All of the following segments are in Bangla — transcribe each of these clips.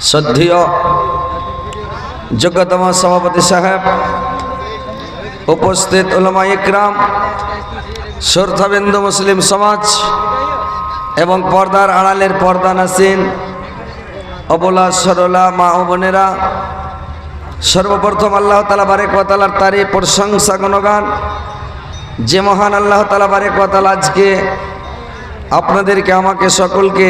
শ্রদ্ধেয় যোগ্যতম সভাপতি সাহেব, উপস্থিত উলামা ইকরাম, শ্রদ্ধাবিন্দু মুসলিম সমাজ এবং পর্দার আড়ালের পর্দানাসীন অবলা সরলা মা ও বোনেরা, সর্বপ্রথম আল্লাহ তাআলা বারেক ওয়া তাআলার তারিফ প্রশংসা গুণগান, যে মহান আল্লাহ তাআলা বারেক ওয়া তাআলা আজকে আপনাদেরকে আমাকে সকলকে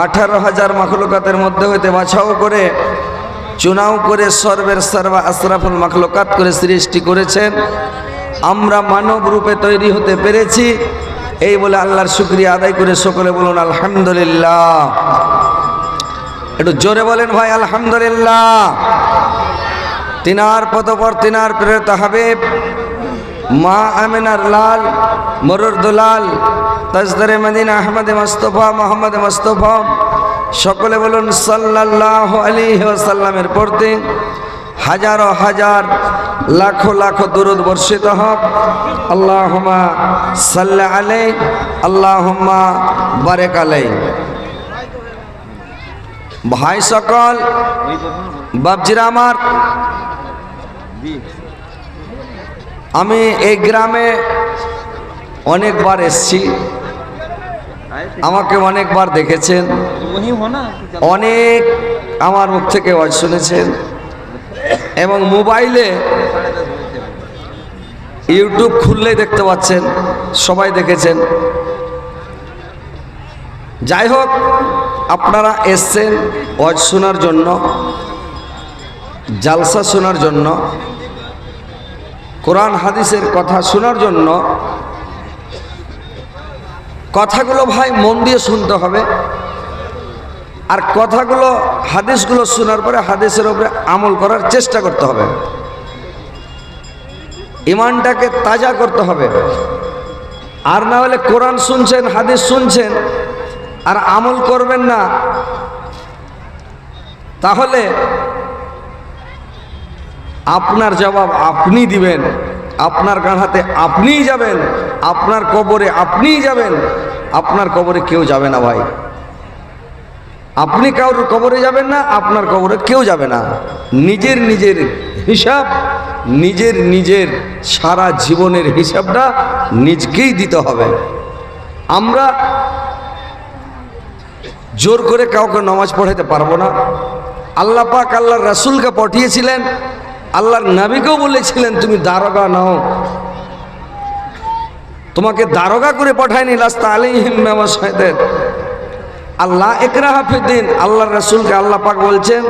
18,000 মাখলুকাতের মধ্যে হইতে বাছাও করে চুনাও করে সর্বের সর্বা আশরাফুল মাখলুকাত করে সৃষ্টি করেছেন। আমরা মানব রূপে তৈরি হতে পেরেছি, এই বলে আল্লাহর শুকরিয়া আদায় করে সকলে বলুন আলহামদুলিল্লাহ। একটু জোরে বলেন ভাই আলহামদুলিল্লাহ। তিনার পতপর তিনার প্রেরিত হাবিব মা আমিনার লাল মরুরদুলাল তাজদারে মদিনা আহমদ মুস্তাফা মোহাম্মদ মুস্তাফা, সকলে বলুন সাল্লাল্লাহু আলাইহি ওয়াসাল্লামের প্রতি হাজারো হাজার লাখো লাখো দুরূদ বর্ষিত হোক। আল্লাহুম্মা সাল্লি আলাইহি আল্লাহুম্মা বারিক আলাইহি। ভাই সকল, বাপজিরা আমার, আমি এই গ্রামে অনেকবার এসেছি, আমাকে অনেকবার দেখেছেন, অনেক আমার মুখ থেকে ওয়াজ শুনেছেন এবং মোবাইলে ইউটিউব খুললেই দেখতে পাচ্ছেন, সবাই দেখেছেন। যাই হোক, আপনারা এসছেন ওয়াজ শোনার জন্য, জালসা শোনার জন্য, কোরআন হাদিসের কথা শোনার জন্য। কথাগুলো ভাই মন দিয়ে শুনতে হবে, আর কথাগুলো হাদিসগুলো শোনার পরে হাদিসের উপরে আমল করার চেষ্টা করতে হবে, ঈমানটাকে তাজা করতে হবে। আর না হলে কোরআন শুনছেন, হাদিস শুনছেন আর আমল করবেন না, তাহলে আপনার জবাব আপনি দিবেন, আপনার গাঁহাতে আপনিই যাবেন, আপনার কবরে আপনিই যাবেন, আপনার কবরে কেউ যাবে না ভাই। আপনি কারোর কবরে যাবেন না, আপনার কবরে কেউ যাবে না। নিজের নিজের হিসাব, নিজের নিজের সারা জীবনের হিসাবটা নিজকেই দিতে হবে। আমরা জোর করে কাউকে নামাজ পড়াইতে পারবো না। আল্লাহ পাক আল্লাহর রাসূলকে পাঠিয়েছিলেন, আল্লাহর নবীকেও বলেছিলেন তুমি দারোগা নাও, তোমাকে দারোগা করে পাঠায়নি। লাস্তা আলাইহিম বিশাহিদিন। আল্লাহ ইকরাহা ফিদ্দিন, আল্লাহর রাসূলকে আল্লাহ পাক বলছেন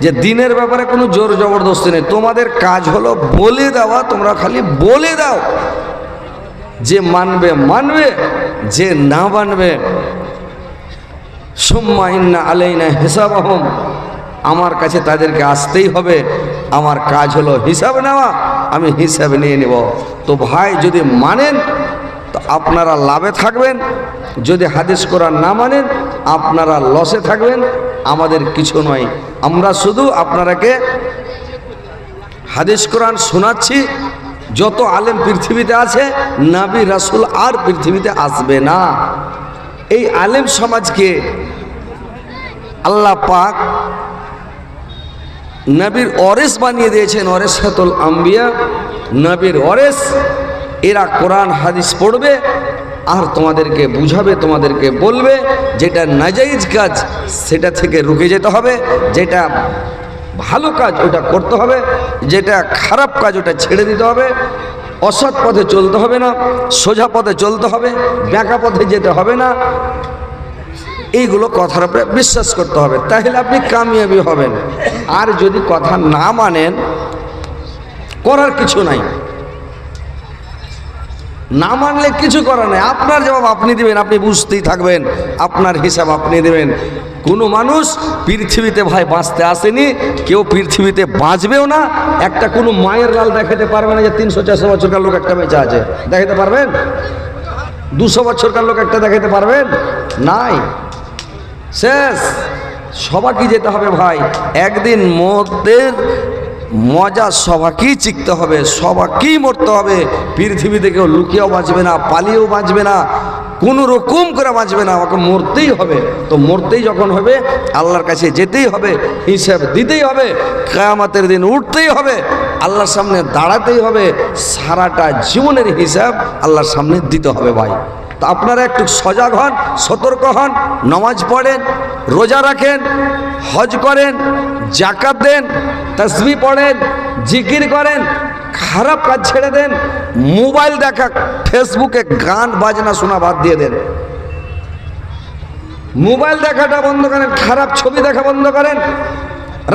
যে দিনের ব্যাপারে কোনো জোর জবরদস্তি নেই, তোমাদের কাজ হলো বলে দেওয়া, তোমরা খালি বলে দাও, যে মানবে মানবে, যে না মানবে সুম্মা ইন্না আলাইনা হিসাবাহুম, আমার কাছে তাদেরকে আসতেই হবে। আমার কাজ হলো হিসাব নেওয়া, আমি হিসাব নিয়ে নেব। তো ভাই, যদি মানেন তো আপনারা লাভে থাকবেন, যদি হাদিস কোরআন না মানেন আপনারা লসে থাকবেন। আমাদের কিছু নয়, আমরা শুধু আপনারাকে হাদিস কোরআন শোনাচ্ছি। যত আলেম পৃথিবীতে আছে, নবী রাসূল আর পৃথিবীতে আসবে না। এই আলেম সমাজকে আল্লাহ পাক নবীর ওয়ারিস বানিয়ে দিয়েছেন, ওয়ারিসাতুল আম্বিয়া, নবীর ওয়ারিস। এরা কোরআন হাদিস পড়বে আর তোমাদেরকে বুঝাবে, তোমাদেরকে বলবে যেটা নাজায়েজ কাজ সেটা থেকে রুকে যেতে হবে, যেটা ভালো কাজ ওটা করতে হবে, যেটা খারাপ কাজ ওটা ছেড়ে দিতে হবে। অসৎ পথে চলতে হবে না, সোজা পথে চলতে হবে, বাঁকা পথে যেতে হবে না। এইগুলো কথার উপরে বিশ্বাস করতে হবে, তাহলে আপনি কামিয়াবি হবেন। আর যদি কথা না মানেন, করার কিছু নাই, না মানলে কিছু করার নাই। আপনার জবাব আপনি দিবেন, আপনি বুঝতেই থাকবেন, আপনার হিসাব আপনি দেবেন। কোনো মানুষ পৃথিবীতে ভাই বাঁচতে আসেনি, কেউ পৃথিবীতে বাঁচবেও না। একটা কোনো মায়ের লাল দেখাতে পারবে না যে 300-400 বছরকার লোক একটা বেঁচে আছে, দেখাতে পারবেন? 200 বছরকার লোক একটা দেখাতে পারবেন? নাই, শেষ। সবাইকে যেতে হবে ভাই, একদিন মদের মজা সবাইকেই চিখতে হবে, সবাইকেই মরতে হবে। পৃথিবীতে কেউ লুকিয়েও বাঁচবে না, পালিয়েও বাঁচবে না, কোনো রকম করে বাঁচবে না, আমাকে মরতেই হবে। তো মরতেই যখন হবে আল্লাহর কাছে যেতেই হবে, হিসাব দিতেই হবে, কিয়ামতের দিন উঠতেই হবে, আল্লাহর সামনে দাঁড়াতেই হবে, সারাটা জীবনের হিসাব আল্লাহর সামনে দিতে হবে ভাই। তো আপনারা একটু সজাগ হন, সতর্ক হন, নামাজ পড়েন, রোজা রাখেন, হজ করেন, জাকাত দেন, তাসবিহ পড়েন, জিকির করেন, খারাপ কাজ ছেড়ে দেন, মোবাইল দেখা, ফেসবুকে গান বাজনা শোনা বাদ দিয়ে দেন, মোবাইল দেখাটা বন্ধ করেন, খারাপ ছবি দেখা বন্ধ করেন।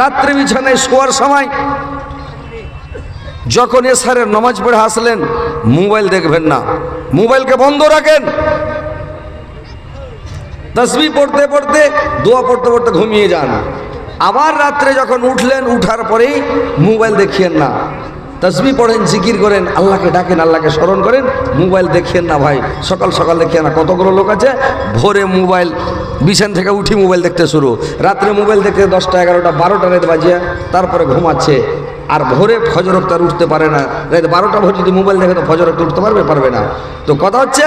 রাত্রে বিছানায় শোয়ার সময় যখন এশারের নামাজ পড়ে আসলেন মোবাইল দেখবেন না, মোবাইলকে বন্ধ রাখেন। তাসবিহ পড়তে পড়তে, দোয়া পড়তে পড়তে ঘুমিয়ে যান। আবার রাত্রে যখন উঠলেন, উঠার পরেই মোবাইল দেখিয়েন না, তাসবিহ পড়েন, জিকির করেন, আল্লাহকে ডাকেন, আল্লাহকে স্মরণ করেন, মোবাইল দেখিয়েন না ভাই। সকাল সকাল দেখিয়ে না, কতগুলো লোক আছে ভোরে মোবাইল, বিছান থেকে উঠি মোবাইল দেখতে শুরু, রাত্রে মোবাইল দেখতে 10টা 11টা 12টা রাত বাজিয়ে তারপরে ঘুমাচ্ছে। আর ভোরে ফজর ওয়াক্ত আর উঠতে পারে না, রাত 12টা ভোর যদি মোবাইল দেখে তো ফজর ওয়াক্ত উঠতে পারবে না। তো কথা হচ্ছে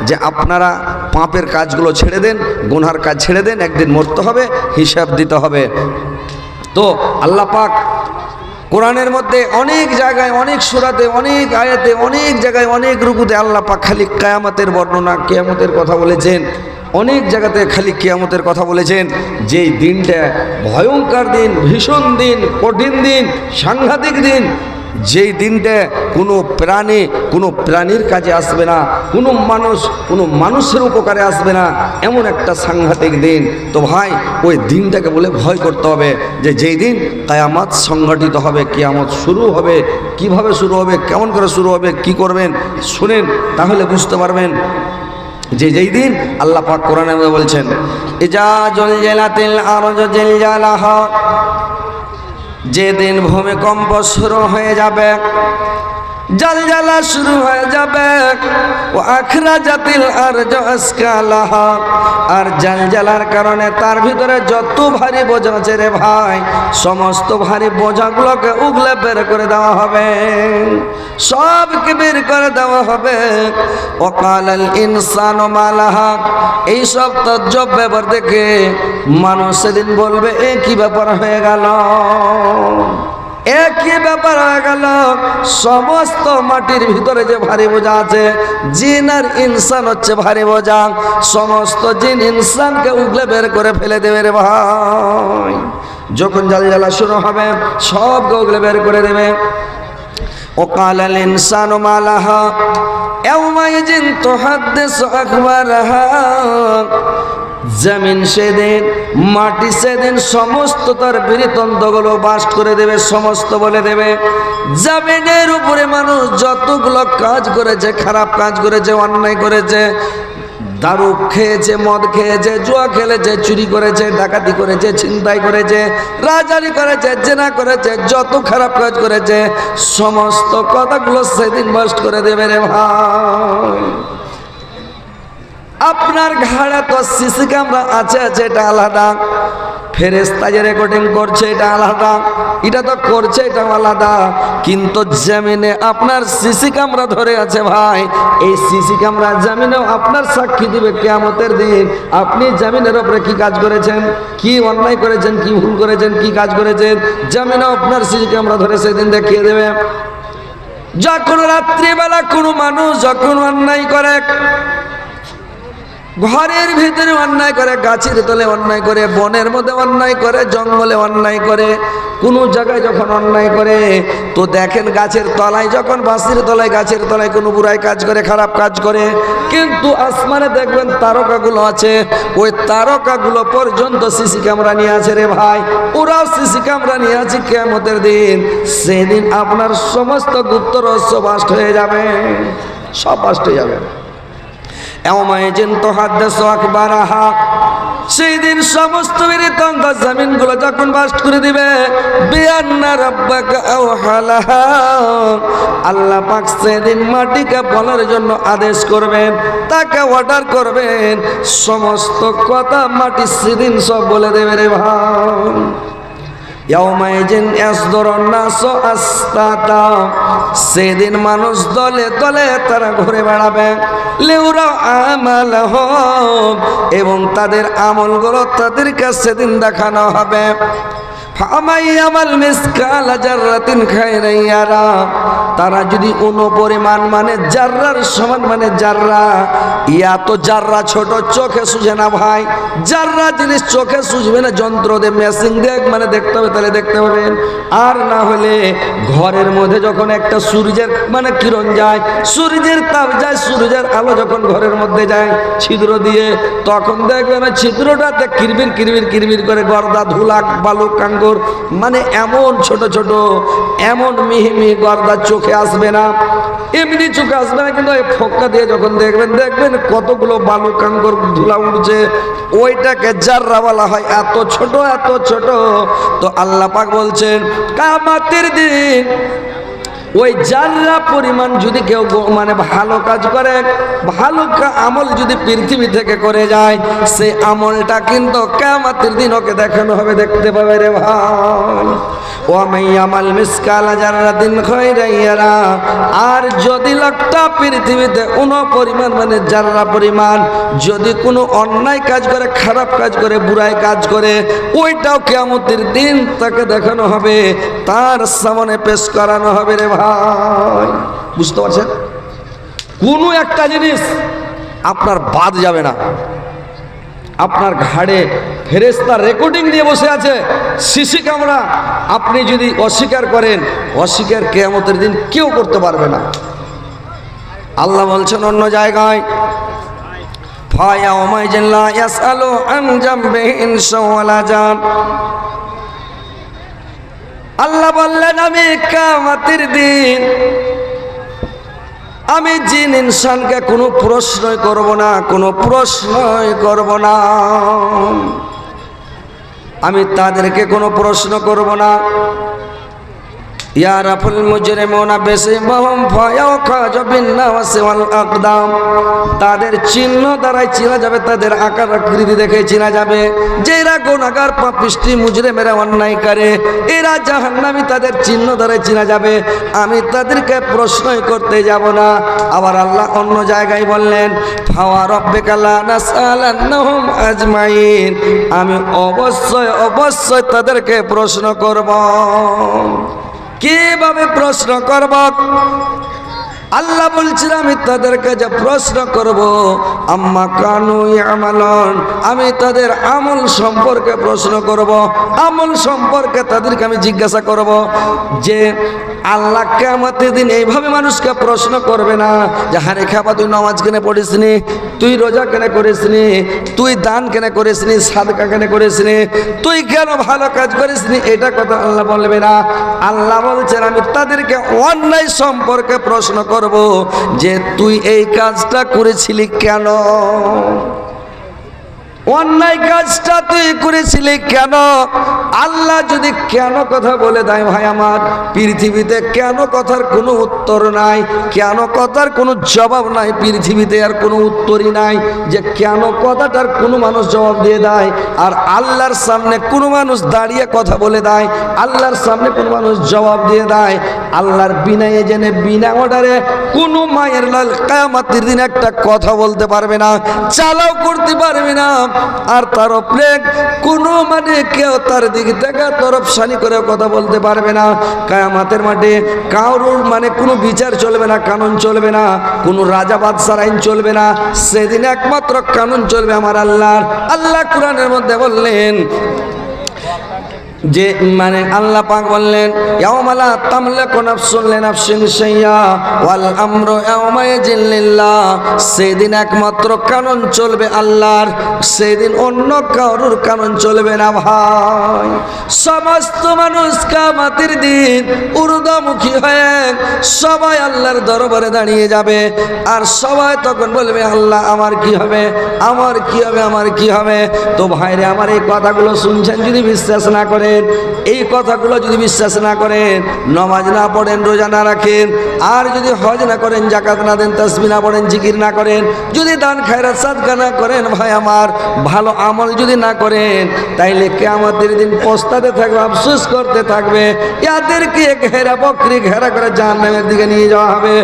যে আপনারা পাপের কাজগুলো ছেড়ে দেন, গুনহার কাজ ছেড়ে দেন, একদিন মরতে হবে, হিসাব দিতে হবে। তো আল্লাহ পাক কোরআনের মধ্যে অনেক জায়গায়, অনেক সূরাতে, অনেক আয়াতে, অনেক জায়গায়, অনেক রুকুতে আল্লাহ পাক খালি কিয়ামতের বর্ণনা, কিয়ামতের কথা বলেছেন। অনেক জায়গাতে খালি কিয়ামতের কথা বলেছেন। যেই দিনটা ভয়ঙ্কর দিন, ভীষণ দিন, কঠিন দিন, সাংঘাতিক দিন, যেই দিনটা কোনো প্রাণী কোনো প্রাণীর কাজে আসবে না, কোনো মানুষের উপকারে আসবে না, এমন একটা সাংঘাতিক দিন। তো ভাই ওই দিনটাকে বলে ভয় করতে হবে, যে যেই দিন কিয়ামত সংগঠিত হবে, কিয়ামত শুরু হবে, কিভাবে শুরু হবে, কেমন করে শুরু হবে, কি করবেন শুনেন, তাহলে বুঝতে পারবেন যে যেই দিন আল্লাহ পাক কোরআনে বলছেন, ইজা জুলজিলাতিল আরজু জিলজালাহা, যেদিন ভূমিকম্প শুরু হয়ে যাবে, জালজালা শুরু হয়ে যাবে, ও আখরাজাতিল আরজু আসকালাহা, আর জালজালার কারণে তার ভিতরে যত ভারী বোঝা আছে রে ভাই, সমস্ত ভারী বোঝাগুলোকে উগলে বের করে দেওয়া হবে, সবকে বের করে দেওয়া হবে। ওয়াকালাল ইনসানু মালাহা, এই সব তজ্জব ব্যাপার দেখে মানুষ সেদিন বলবে, এ কি ব্যাপার হয়ে গেল, একই ব্যাপার হয়ে গেল। সমস্ত মাটির ভিতরে যে ভারী বোঝা আছে, জিন আর ইনসান হচ্ছে ভারী বোঝা, সমস্ত জিন ইনসানকে উগলে বের করে ফেলে দেবে রে ভাই। যখন জালজালা শুরু হবে সবকে উগলে বের করে দেবে। ওয়াকালাল ইনসানু মা লাহা ইয়াওমাইযিন তুহাদ্দিসু আখবারাহা, জমিন সেদিন, মাটি সেদিন সমস্ত তার বৃত্তান্তগুলো বাস্ট করে দেবে, সমস্ত বলে দেবে। জমিনের উপরে মানুষ যতগুলো কাজ করেছে, খারাপ কাজ করেছে, অন্যায় করেছে, দারু খেয়েছে, মদ খেয়েছে, জুয়া খেলেছে, চুরি করেছে, ডাকাতি করেছে, ছিনতাই করেছে, রাজারি করেছে, জেনা করেছে, যত খারাপ কাজ করেছে সমস্ত কথাগুলো সেদিন বাস্ট করে দেবে রে ভাই। আপনার ঘাড়ে তো সিসি ক্যামেরা আছে, এটা আলাদা, ফেরেশতা যে রেকর্ডিং করছে এটা আলাদা, এটা তো করছে এটা আলাদা, কিন্তু জমিনে আপনার সিসি ক্যামেরা ধরে আছে ভাই। এই সিসি ক্যামেরা জমিনেও আপনার সাক্ষী দিবে কিয়ামতের দিন, আপনি জমিনের উপরে কি কাজ করেছেন, কি অন্যায় করেছেন, কি ভুল করেছেন, কি কাজ করেছেন, জমিনেও আপনার সিসি ক্যামেরা ধরে সেদিন দেখিয়ে দেবে। যখন রাত্রিবেলা কোনো মানুষ যখন অন্যায় করে, ঘরের ভিতরে অন্যায় করে, গাছের তলে অন্যায় করে, বনের মধ্যে অন্যায় করে, জঙ্গলে অন্যায় করে, কোনো জায়গায় যখন অন্যায় করে, তো দেখেন গাছের তলায়, যখন বাঁশের তলায়, গাছের তলায় কোনো বুড়াই কাজ করে, খারাপ কাজ করে, কিন্তু আসমানে দেখবেন তারকাগুলো আছে, ওই তারকাগুলো পর্যন্ত সিসি ক্যামেরা নিয়ে আছে রে ভাই। ওরাও সিসি ক্যামেরা নিয়ে আছে কিয়ামতের দিন। সেদিন আপনার সমস্ত গুপ্ত রহস্য বাস্ট হয়ে যাবে, সব বাস্ট হয়ে যাবে। ইয়াওমাইযিন তুহাদ্দিসু আখবারাহা, সেই দিন সমস্ত বৃত্তান্ত জমিনগুলো যখন বাস্ট করে দিবে, বিআন্না রাব্বাকা আওহালাহা, আল্লাহ পাক সেদিন মাটিকে বলার জন্য আদেশ করবেন, তাকে অর্ডার করবেন, সমস্ত কথা মাটি সেদিন সব বলে দেবে রে ভাই। ইয়াউমাইজিন ইয়াসদুরুন নাসু আশতাতা, সেদিন মানুষ দলে দলে তারা ঘুরে বেড়াবে। লিউরা আমালহুম, এবং তাদের আমলগুলো তাদের কাছে সেদিন দেখানো হবে। ফামাই আমাল মিসকালা জাররাতিন খায়রান ইয়ারা, তারা যদি অনুপরিমাণ মানে জাররার সমান মানে জাররা, ইয়া তো জাররা ছোট, চোখে সুঝে না ভাই। জাররা জিনিস চোখে সুঝবে না, যন্ত্র দিয়ে মেশিন দিয়ে মানে দেখতে হবে, তাহলে দেখতে পাবেন। আর না হলে ঘরের মধ্যে যখন একটা সূর্যের মানে কিরণ যায়, সূর্যের তাপ যায়, সূর্যের আলো যখন ঘরের মধ্যে যায় ছিদ্র দিয়ে, তখন দেখবেন ওই ছিদ্রটাতে কিরবির কিরবির কিরবির করে গর্দা ধুলা বালু কাঙ্গর মানে এমন ছোট ছোট এমন মিহি মিহি গর্দা চোখে আসবে না, এমনি চোখে আসবে না, কিন্তু ওই ফোক্কা দিয়ে যখন দেখবেন দেখবেন কতগুলো বালু কাঙ্গর ধুলা উঠছে, ওইটাকে জাররা বলা হয়। এত ছোট এত ছোট। তো আল্লাহ পাক বলছেন কিয়ামতের দিন ওই জাররা পরিমাণ যদি কেউ মানে ভালো কাজ করে, ভালো আমল যদি পৃথিবী থেকে করে যায়, সেই আমলটা কিন্তু কিয়ামতের দিন ওকে দেখানো হবে, দেখতে পাবে রে ভাই। ওয়া মাইয়ামাল মিসকালা জাররাতিন খায়রান ইয়ারা, আর যদি লোকটা পৃথিবীতে পরিমাণ মানে জাররা পরিমাণ যদি কোনো অন্যায় কাজ করে, খারাপ কাজ করে, বুরাই কাজ করে, ওইটাও কিয়ামতের দিন তাকে দেখানো হবে, তার সামনে পেশ করানো হবে রে ভাই। বুঝতে পারছেন? কোনো একটা জিনিস আপনার বাদ যাবে না। আপনার ঘাড়ে ফেরেশতা রেকর্ডিং নিয়ে বসে আছে, সিসি ক্যামেরা। আপনি যদি অস্বীকার করেন, অস্বীকার কিয়ামতের দিন কেউ করতে পারবে না। আল্লাহ বলছেন অন্য জায়গায়, ফায়াউমাইজিন লা ইয়াসআলু আন জামবিহি ইনসা ওয়ালা জান। আল্লাহ বললেন আমি কিয়ামতের দিন আমি জিন ইনসানকে কোনো প্রশ্নই করব না, কোনো প্রশ্নই করব না। আমি তাদেরকে কোনো প্রশ্ন করব না। ইয়ারাফুল মুজরিমুনা বিসিমাহুম ফায়াখাজু বিন-নাওয়াসি ওয়াল আকদাম, তাদের চিহ্ন দ্বারাই চেনা যাবে, তাদের আকার আকৃতি দেখে চেনা যাবে যে এরা গুনাহগার, পাপিষ্টি, মুজরিমেরা, অন্যায়কারী, এরা জাহান্নামী, তাদের চিহ্ন দ্বারাই চেনা যাবে। আমি তাদেরকে প্রশ্নই করতে যাব না। আবার আল্লাহ অন্য জায়গায় বললেন, ফাওয়া রাব্বিকা লা নাসআলান্নাহুম আজমাইন, আমি অবশ্যই অবশ্যই তাদেরকে প্রশ্ন করব। কিভাবে প্রশ্ন করব? আল্লাহ বলছেন আমি তাদেরকে যে প্রশ্ন করব, আম্মা কানু ইয়ামালুন, আমি তাদের আমল সম্পর্কে প্রশ্ন করব। আমল সম্পর্কে তাদেরকে আমি জিজ্ঞাসা করব যে আল্লাহ কিয়ামতের দিন এইভাবে মানুষকে প্রশ্ন করবে না যে হারে খাবা তুই নামাজ কেন পড়িসনি, তুই রোজা কেন করিসনি, তুই দান কেন করিসনি, সাদকা কেন করিসনি, তুই কেন ভালো কাজ করিসনি, এটা কথা আল্লাহ বলবে না। আল্লাহ বলছেন আমি তাদেরকে অন্যায় সম্পর্কে প্রশ্ন করব যে তুই এই কাজটা করেছিলি কেন, অন্যায় কাজটা তুই করেছিলি কেন। আল্লাহ যদি কেন কথা বলে দেয় ভাই আমার, পৃথিবীতে কেন কথার কোনো উত্তর নাই, কেন কথার কোনো জবাব নাই, পৃথিবীতে আর কোনো উত্তরই নাই যে কেন কথাটার কোনো মানুষ জবাব দিয়ে দেয়। আর আল্লাহর সামনে কোনো মানুষ দাঁড়িয়ে কথা বলে দেয়, আল্লাহর সামনে কোনো মানুষ জবাব দিয়ে দেয়। আল্লাহর বিনা এজেনে বিনা অর্ডারে কোনো মায়ের লাল কিয়ামতের দিন একটা কথা বলতে পারবে না, চালাও করতে পারবে না। আর তার উপরে কোনো মানে কেউ তার দিকে থেকে তরফসানি করে কথা বলতে পারবে না। কিয়ামতের মাঠে কারোর মানে কোনো বিচার চলবে না, কানুন চলবে না, কোনো রাজা বাদশার আইন চলবে না। সেদিন একমাত্র কানুন চলবে আমার আল্লাহর। আল্লাহ কোরআনের মধ্যে বললেন যে মানে আল্লাহ পাক বললেন ইয়াউমা লা তামলিকু নাফসুন লিনাফসিন শাইআ ওয়াল আমরু ইয়াউমাইযিন লিল্লাহ, সেদিন একমাত্র কানুন চলবে আল্লাহর, সেদিন অন্য কারোর কানুন চলবে না ভাই। সমস্ত মানুষ কিয়ামতের দিন ঊর্ধ্বমুখী হয়ে সবাই আল্লাহর দরবারে দাঁড়িয়ে যাবে, আর সবাই তখন বলবে আল্লাহ আমার কি হবে, আমার কি হবে, আমার কি হবে। তো ভাইরে আমার এই কথাগুলো শুনছেন, যদি বিশ্বাস না করে করেন, এই কথাগুলো যদি বিশ্বাস না করেন, নামাজ না পড়েন, রোজা না রাখেন, আর যদি হজ না করেন, যাকাত না দেন, তাসবিহ না পড়েন, জিকির না করেন, যদি দান খায়রাত সাদকা না করেন, ভাই আমার ভালো আমল যদি না করেন, তাইলে কিয়ামতের দিন পস্তাতে থাকবে, আফসোস করতে থাকবে। এদেরকে ঘেরা বকরি ঘেরা করে জাহান্নামের দিকে নিয়ে যাওয়া হবে,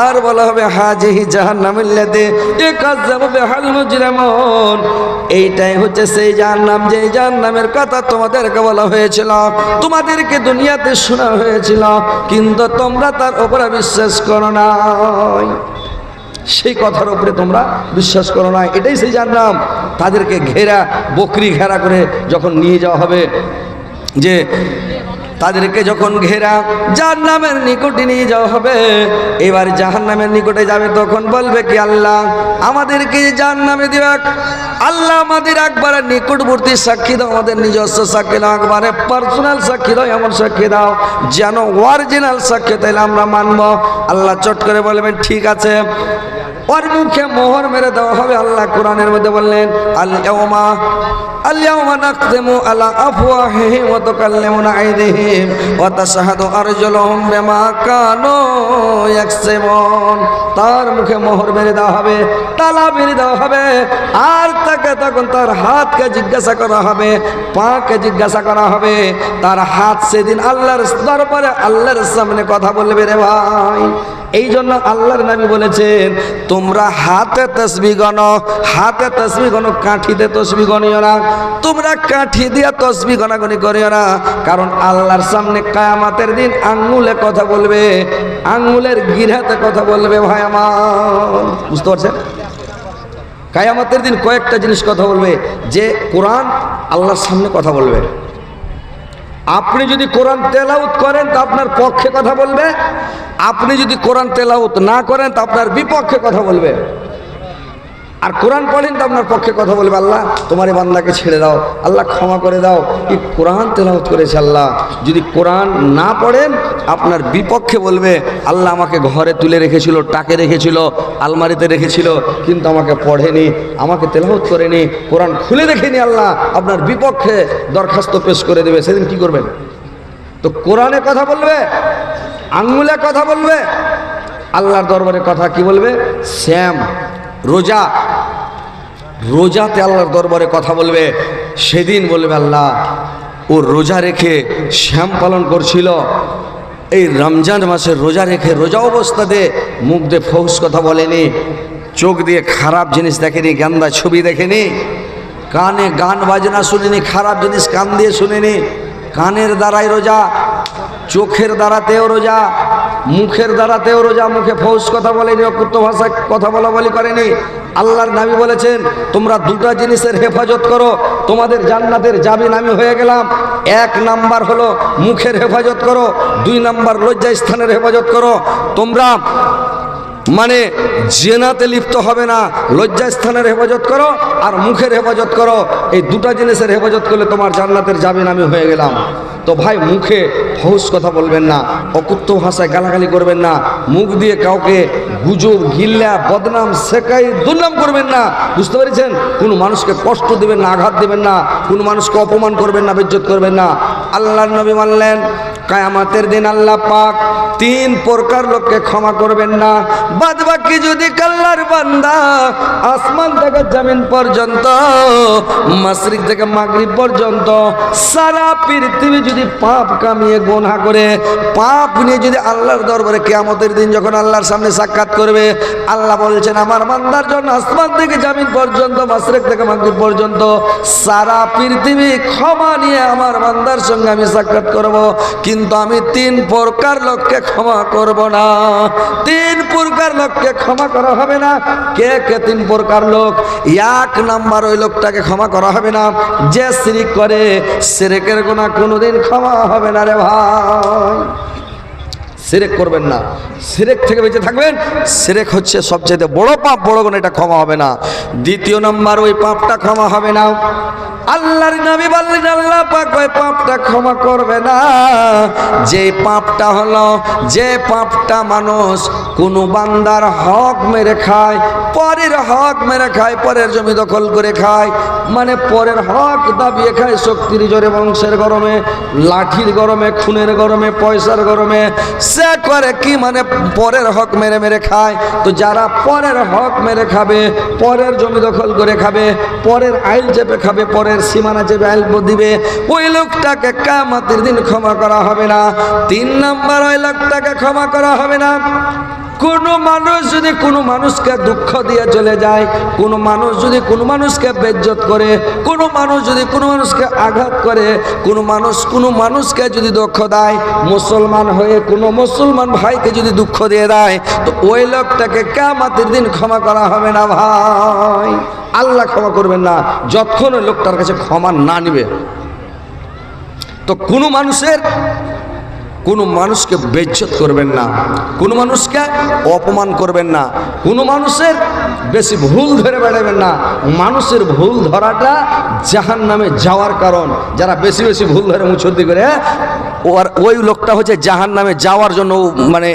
আর বলা হবে হাজিহি জাহান্নামিল্লাতি ইয়াকাজ্জাবু বিহাল মুজরিমুন। এইটাই হচ্ছে সেই জাহান্নাম, যে জাহান্নামের কথা তোমাদেরকে বলা হয়েছিল, তোমাদেরকে দুনিয়াতে শোনা হয়েছিল, কিন্তু তোমরা তার উপরে বিশ্বাস করো না, সেই কথার উপরে তোমরা বিশ্বাস করো না। এটাই সেই জাহান্নাম। তাদেরকে ঘেরা বকরি ঘেরা করে যখন নিয়ে যাওয়া হবে, যে তাদেরকে যখন ঘেরা জাহান্নামের নিকটে নিয়ে যাওয়া হবে, এবার জাহান্নামের নিকটে যাবে, তখন বলবে কি আল্লাহ আমাদেরকে জাহান্নামে দিবে, আল্লাহ আমাদের একবারে নিকটবর্তী সাক্ষী দাও, আমাদের নিজস্ব সাক্ষী দাও, একবারে পার্সোনাল সাক্ষী দাও, এমন সাক্ষী দাও যেন অরিজিনাল সাক্ষী, তাইলে আমরা মানব। আল্লাহ চট করে বলবেন ঠিক আছে, ওর মুখে মোহর মেরে দেওয়া হবে। আল্লাহ কোরআনের মধ্যে বললেন আল-ইয়াওমা নাখতিমু আলা আফওয়াহিহিম ওয়া তুকাল্লিমুনা আইদিহিম ওয়া তাশহাদু আরজুলুহুম বিমা কানু ইয়াকসিবুন। তার মুখে মোহর মেরে দেওয়া হবে, তালা মেরে দেওয়া হবে, আর তাকে তখন তার হাতকে জিজ্ঞাসা করা হবে, পাকে জিজ্ঞাসা করা হবে। তার হাত সেদিন আল্লাহর দরবারে আল্লাহর সামনে কথা বলবে রে ভাই। এই জন্য আল্লাহর নবী বলেছেন, তোমরা হাতে তসবিহ গণো, হাতে তসবিহ গণো, কাঠিতে তসবিহ গণিও না, তোমরা কাঠি দিয়ে তসবিহ গণাগণি করিও না, কারণ আল্লাহর সামনে কিয়ামতের দিন আঙ্গুলে কথা বলবে, আঙ্গুলের গিরাতে কথা বলবে। ভাই আমার বুঝতে পারছেন, কিয়ামতের দিন কয়েকটা জিনিস কথা বলবে, যে কোরআন আল্লাহর সামনে কথা বলবে। আপনি যদি কোরআন তেলাওয়াত করেন তা আপনার পক্ষে কথা বলবে, আপনি যদি কোরআন তেলাওয়াত না করেন তা আপনার বিপক্ষে কথা বলবে। আর কোরআন পড়েন তো আপনার পক্ষে কথা বলবে, আল্লাহ তোমার এই বান্দাকে ছেড়ে দাও, আল্লাহ ক্ষমা করে দাও, এই কোরআন তেলাওয়াত করেছে আল্লাহ। যদি কোরআন না পড়েন আপনার বিপক্ষে বলবে, আল্লাহ আমাকে ঘরে তুলে রেখেছিল, টাকে রেখেছিল, আলমারিতে রেখেছিল, কিন্তু আমাকে পড়েনি, আমাকে তেলাওয়াত করেনি, কোরআন খুলে দেখেনি, আল্লাহ আপনার বিপক্ষে দরখাস্ত পেশ করে দেবে। সেদিন কি করবেন? তো কোরআনে কথা বলবে, আঙ্গুলে কথা বলবে, আল্লাহর দরবারে কথা কি বলবে? শ্যাম রোজা, রোজাতে আল্লাহর দরবারে কথা বলবে। সেদিন বলবে আল্লাহ ও রোজা রেখে শ্যাম পালন করছিল, এই রমজান মাসে রোজা রেখে রোজা অবস্থাতে মুখ দিয়ে ফৌস কথা বলেনি, চোখ দিয়ে খারাপ জিনিস দেখেনি, গান্দা ছবি দেখেনি, কানে গান বাজনা শুনেনি, খারাপ জিনিস কান দিয়ে শুনেনি, কানের দ্বারাই রোজা, চোখের দ্বারাতেও রোজা, মুখের দ্বারাতেও রোজা, মুখে ফৌস কথা বলেনি, অকুত্ত ভাষায় কথা বলা বলি করেনি। আল্লাহর নবী বলেছেন, তোমরা দুটা জিনিসের হেফাজত করো, তোমাদের জান্নাতের জামিন আমি হয়ে গেলাম। এক নাম্বার হলো মুখের হেফাজত করো, দুই নাম্বার লজ্জাস্থানের হেফাজত করো। তোমরা মানে জেনাতে লিপ্ত হবে না, লজ্জাস্থানের হেফাজত করো আর মুখের হেফাজত করো। এই দুটা জিনিসের হেফাজত করলে তোমার জান্নাতের জামিন আমি হয়ে গেলাম। তো ভাই মুখে ফহুস কথা বলবেন না, অকুত্ত ভাষায় গালাগালি করবেন না, মুখ দিয়ে কাউকে গুজব গিল্লা বদনাম শেখাই দুর্নাম করবেন না, বুঝতে পেরেছেন? কোনো মানুষকে কষ্ট দেবেন না, আঘাত দেবেন না, কোনো মানুষকে অপমান করবেন না, বেজ্জত করবেন না। আল্লাহর নবী মানলেন কিয়ামতের দিন আল্লাহ পাক তিন প্রকার লোককে ক্ষমা করবেন না, বাদ বাকি যদি আল্লাহর বান্দা আসমান থেকে জমিন পর্যন্ত, মাশরিক থেকে মাগরিব পর্যন্ত সারা পৃথিবী যদি পাপ কামিয়ে গুনাহ করে, পাপ নিয়ে যদি আল্লাহর দরবারে কিয়ামতের দিন যখন আল্লাহর সামনে সাক্ষাৎ করবে, আল্লাহ বলছেন আমার বান্দার জন্য আসমান থেকে জমিন পর্যন্ত, মাশরিক থেকে মাগরিব পর্যন্ত সারা পৃথিবী ক্ষমা নিয়ে আমার বান্দার সঙ্গে আমি সাক্ষাৎ করব, কিন্তু আমি তিন প্রকার লোককে ক্ষমা করব না। তিন প্রকার লোককে ক্ষমা করা হবে না। কে কে তিন প্রকার লোক? এক নাম্বার ওই লোকটাকে ক্ষমা করা হবে না যে শিরক করে, শিরকের গুনাহ কোনোদিন ক্ষমা হবে না রে ভাই। শিরক করবেন না, শিরক থেকে বেঁচে থাকবেন। শিরক হচ্ছে সবচেয়ে বড় পাপ, বড় গুনাহ, এটা ক্ষমা হবে না। দ্বিতীয় নম্বর, ওই পাপটা ক্ষমা হবে না। আল্লাহর নবী বললেন আল্লাহ পাক ওই পাপটা ক্ষমা করবে না যে পাপটা হলো, যে পাপটা মানুষ কোনো বান্দার হক মেরে খায়, পরের হক মেরে খায়, পরের জমি দখল করে খায়, মানে পরের হক দাবিয়ে খায় শক্তির জোরে, বংশের গরমে, লাঠির গরমে, খুনের গরমে, পয়সার গরমে। সে করে কি, মানে পরের হক মেরে মেরে খায়। তো যারা পরের হক মেরে খাবে, পরের জমি দখল করে খাবে, পরের আইল চেপে খাবে, পরের সীমানা চেপে আইল দিবে, ওই লোকটাকে কিয়ামতের দিন ক্ষমা করা হবে না। 3 নম্বর, ওই লোকটাকে ক্ষমা করা হবে না। কোনো মানুষ যদি কোনো মানুষকে দুঃখ দিয়ে চলে যায়, কোনো মানুষ যদি কোনো মানুষকে বেইজ্জত করে, কোনো মানুষ যদি কোনো মানুষকে আঘাত করে, কোনো মানুষকে যদি দুঃখ দেয়, মুসলমান হয়ে কোনো মুসলমান ভাইকে যদি দুঃখ দিয়ে দেয়, তো ওই লোকটাকে কিয়ামতের দিন ক্ষমা করা হবে না ভাই। আল্লাহ ক্ষমা করবেন না যতক্ষণ ওই লোকটার কাছে ক্ষমা না নিবে। তো কোনো মানুষকে বেইজ্জত করবেন না, কোনো মানুষকে অপমান করবেন না, কোনো মানুষের বেশি ভুল ধরে বেড়াবেন না। মানুষের ভুল ধরাটা জাহান্নামে যাওয়ার কারণ। যারা বেশি বেশি ভুল ধরে মুছর্দি করে, ওই লোকটা হচ্ছে জাহান্নামে যাওয়ার জন্য, মানে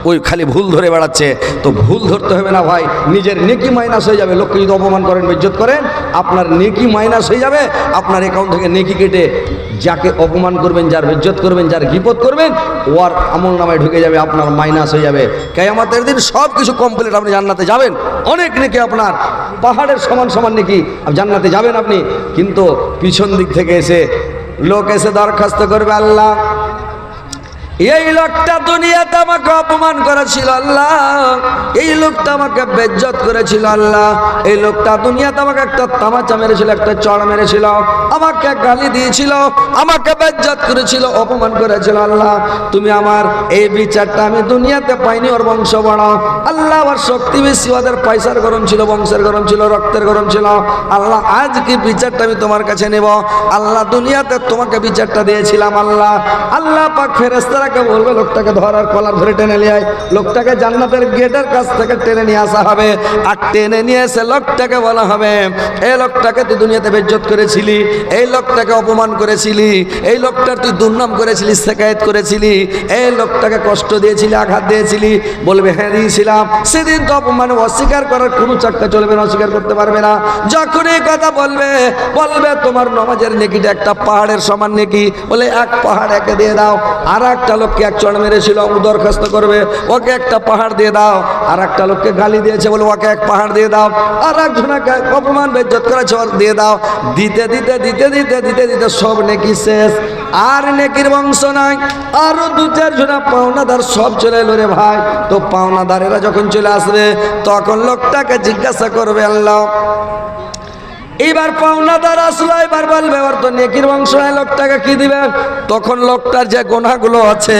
ওই খালি ভুল ধরে বেড়াচ্ছে। তো ভুল ধরতে হবে না ভাই, নিজের নেকি মাইনাস হয়ে যাবে। লোককে যদি অপমান করেন, বেইজ্জত করেন, আপনার নেকি মাইনাস হয়ে যাবে। আপনার অ্যাকাউন্ট থেকে নেকি কেটে যাকে অপমান করবেন, যার বেইজ্জত করবেন, যার গীপত করবেন, ওর আমল নামায় ঢুকে যাবে, আপনার মাইনাস হয়ে যাবে। কিয়ামতের দিন সব কিছু কমপ্লিট, আপনি জান্নাতে যাবেন। অনেক নেকি, আপনার পাহাড়ের সমান সমান নেকি, জান্নাতে যাবেন আপনি। কিন্তু পিছন দিক থেকে লোক এসে দরখাস্ত করবে, আল্লাহ এই লোকটা দুনিয়াতে আমাকে অপমান করেছিল আল্লাহ, এই লোকটা আমাকে বেইজ্জত করেছিল আল্লাহ, এই লোকটা দুনিয়াতে আমাকে একটা তামাচা মেরেছিল, একটা চড় মেরেছিল, আমাকে গালি দিয়েছিল, আমাকে বেইজ্জত করেছিল, অপমান করেছিল আল্লাহ। তুমি আমার এই বিচারটা আমি দুনিয়াতে পাইনি, ওর বংশ বড় আল্লাহ, ওর শক্তি বেশি, ওদের পয়সার গরম ছিল, বংশের গরম ছিল, রক্তের গরম ছিল আল্লাহ। আজ কি বিচারটা আমি তোমার কাছে নেব আল্লাহ? দুনিয়াতে তোমাকে বিচারটা দিয়েছিলাম আল্লাহ। আল্লাহ পাক ফেরেশতারা বলবে লোকটাকে ধরার কলার ধরে টেনে নিয়ে আয়, লোকটাকে জান্নাতের গেটের কাছ থেকে টেনে নিয়ে আসা হবে। আর টেনে নিয়ে এসে লোকটাকে বলা হবে, এই লোকটাকে তুই দুনিয়াতে বেইজ্জত করেছিলি, এই লোকটাকে অপমান করেছিলি, এই লোকটার তুই দুর্নাম করেছিলি, শিকায়েত করেছিলি, এই লোকটাকে কষ্ট দিয়েছিলি, আঘাত দিয়েছিলি। বলবে হ্যাঁ দিয়েছিলাম। সেদিন তো অপমান, অস্বীকার করার কোনো চাক্কা চলবে না, অস্বীকার করতে পারবে না। যখন এই কথা বলবে তোমার নামাজের নেকিটা একটা পাহাড়ের সমান নেকি, বলে এক পাহাড় একে দিয়ে দাও। আর একটা লোককে এক চড় মেরেছিল, ও দরখাস্ত করবে, ওকে একটা পাহাড় দিয়ে দাও। আর একটা লোককে গালি দিয়েছে, বলে ওকে এক পাহাড় দিয়ে দাও। আর একজনকে অপমান বেইজ্জত করেছে, ওর দিয়ে দাও। দিতে দিতে দিতে দিতে দিতে দিতে সব নেকি শেষ, আর নেকির বংশ নাই। আরো 2-4 জনা পাওনাদার সব চলে এলো রে ভাই। তো পাওনাদারেরা যখন চলে আসবে, তখন লোকটাকে জিজ্ঞাসা করবে আল্লাহ, এবার পাওনাদার আসলো, এবার বলবে ওর তো নেকির বংশ নাই, লোকটাকে কি দিবে? তখন লোকটার যে গুনাহগুলো আছে,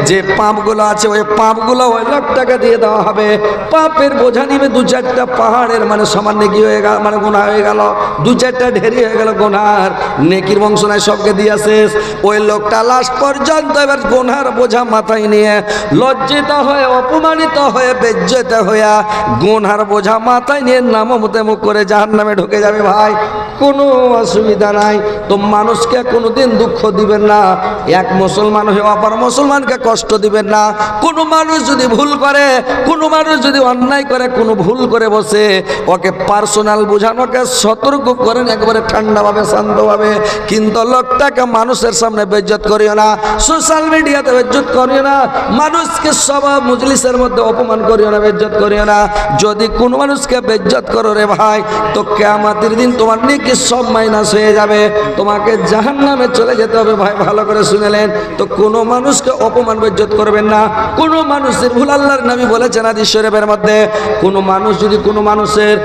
যে পাপগুলো আছে, ওই পাপগুলো ওই লোকটাকে দিয়ে দেওয়া হবে। পাপের বোঝা নিবে 2-4টা পাহাড়ের মানে সমান নেকি হয়ে গেল, মানে গুনাহ হয়ে গেল, 2-4টা ঢেরি হয়ে গেল গুনার। নেকির বংশ নাই, সবকে দিয়ে শেষ। ওই লোকটা লাস্ট পর্যন্ত এবার গুনার বোঝা মাথায় নিয়ে লজ্জিত হয়ে, অপমানিত হয়ে, বেইজ্জত হয়ে, গুনার বোঝা মাথায় নিয়ে নামতে মুখ করে জাহান্নামে ঢুকে যাবে ভাই। কোনো অসুবিধা নাই। তো মানুষকে কোনোদিন দুঃখ দিবেন না, এক মুসলমান হয়ে অপর মুসলমানকে কষ্ট দিবেন না। কোনো মানুষ যদি ভুল করে, কোনো মানুষ যদি অন্যায় করে, কোনো ভুল করে বসে, ওকে পার্সোনাল বোঝানোকে সতর্ক করেন একবারে ঠান্ডাভাবে, শান্তভাবে। কিন্তু লোকটাকে মানুষের সামনে বেইজ্জত করিও না, সোশ্যাল মিডিয়াতে বেইজ্জত করিও না, মানুষকে সভা মজলিসের মধ্যে অপমান করিও না, বেইজ্জত করিও না। যদি কোনো মানুষকে বেইজ্জত করো রে ভাই, তো কিয়ামতের দিন তোমার নেকি সব মাইনাস হয়ে যাবে, তোমাকে জাহান্নামে চলে যেতে হবে ভাই। ভালো করে শুনেলেন তো? কোনো মানুষকে অপমান বেইজ্জত করবেন না। কোনো মানুষের ভুল, আল্লাহর নবী বলেছেন হাদিস শরীফের মধ্যে, কোনো মানুষ যদি কোনো মানুষের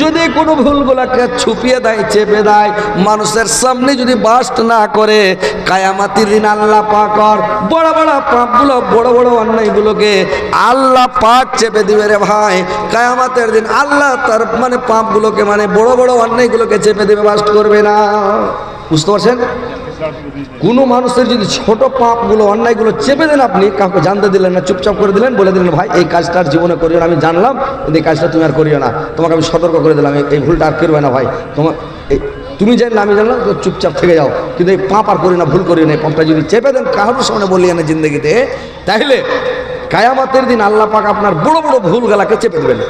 যদি কোনো ভুলগুলোকে ছুপিয়ে দেয়, চেপে দেয়, মানুষের সামনে যদি বাস্ট না করে, কিয়ামতের দিন আল্লাহ পাক বড় বড় পাপগুলো, বড় বড় অন্যায়গুলোকে আল্লাহ পাক চেপে দিবে রে ভাই। কিয়ামতের দিন আল্লাহ তার মানে পাপগুলোকে, মানে বড় বড় অন্যায়গুলোকে চেপে দেবে, বাস্ট করবে না। বুঝতে পারছেন? কোনো মানুষের যদি ছোট পাপগুলো অন্যায়গুলো চেপে দেন, আপনি কাউকে জানতে দিলেন না, চুপচাপ করে দিলেন, বলে দিলেন ভাই এই কাজটা আর জীবনে করিও না, আমি জানলাম কিন্তু এই কাজটা তুমি আর করিও না, তোমাকে আমি সতর্ক করে দিলাম এই ভুলটা আর করবে না ভাই, তুমি জানলে আমি জানলাম, তো চুপচাপ থেকে যাও, কিন্তু এই পাপ আর করি না, ভুল করি না, এই পাপটা যদি চেপে দেন কারোর সামনে বলিয়ে না জিন্দগিতে, তাহলে কায়ামতের দিন আল্লাহ পাক আপনার বড় বড় ভুলগুলাকে চেপে দেবেন।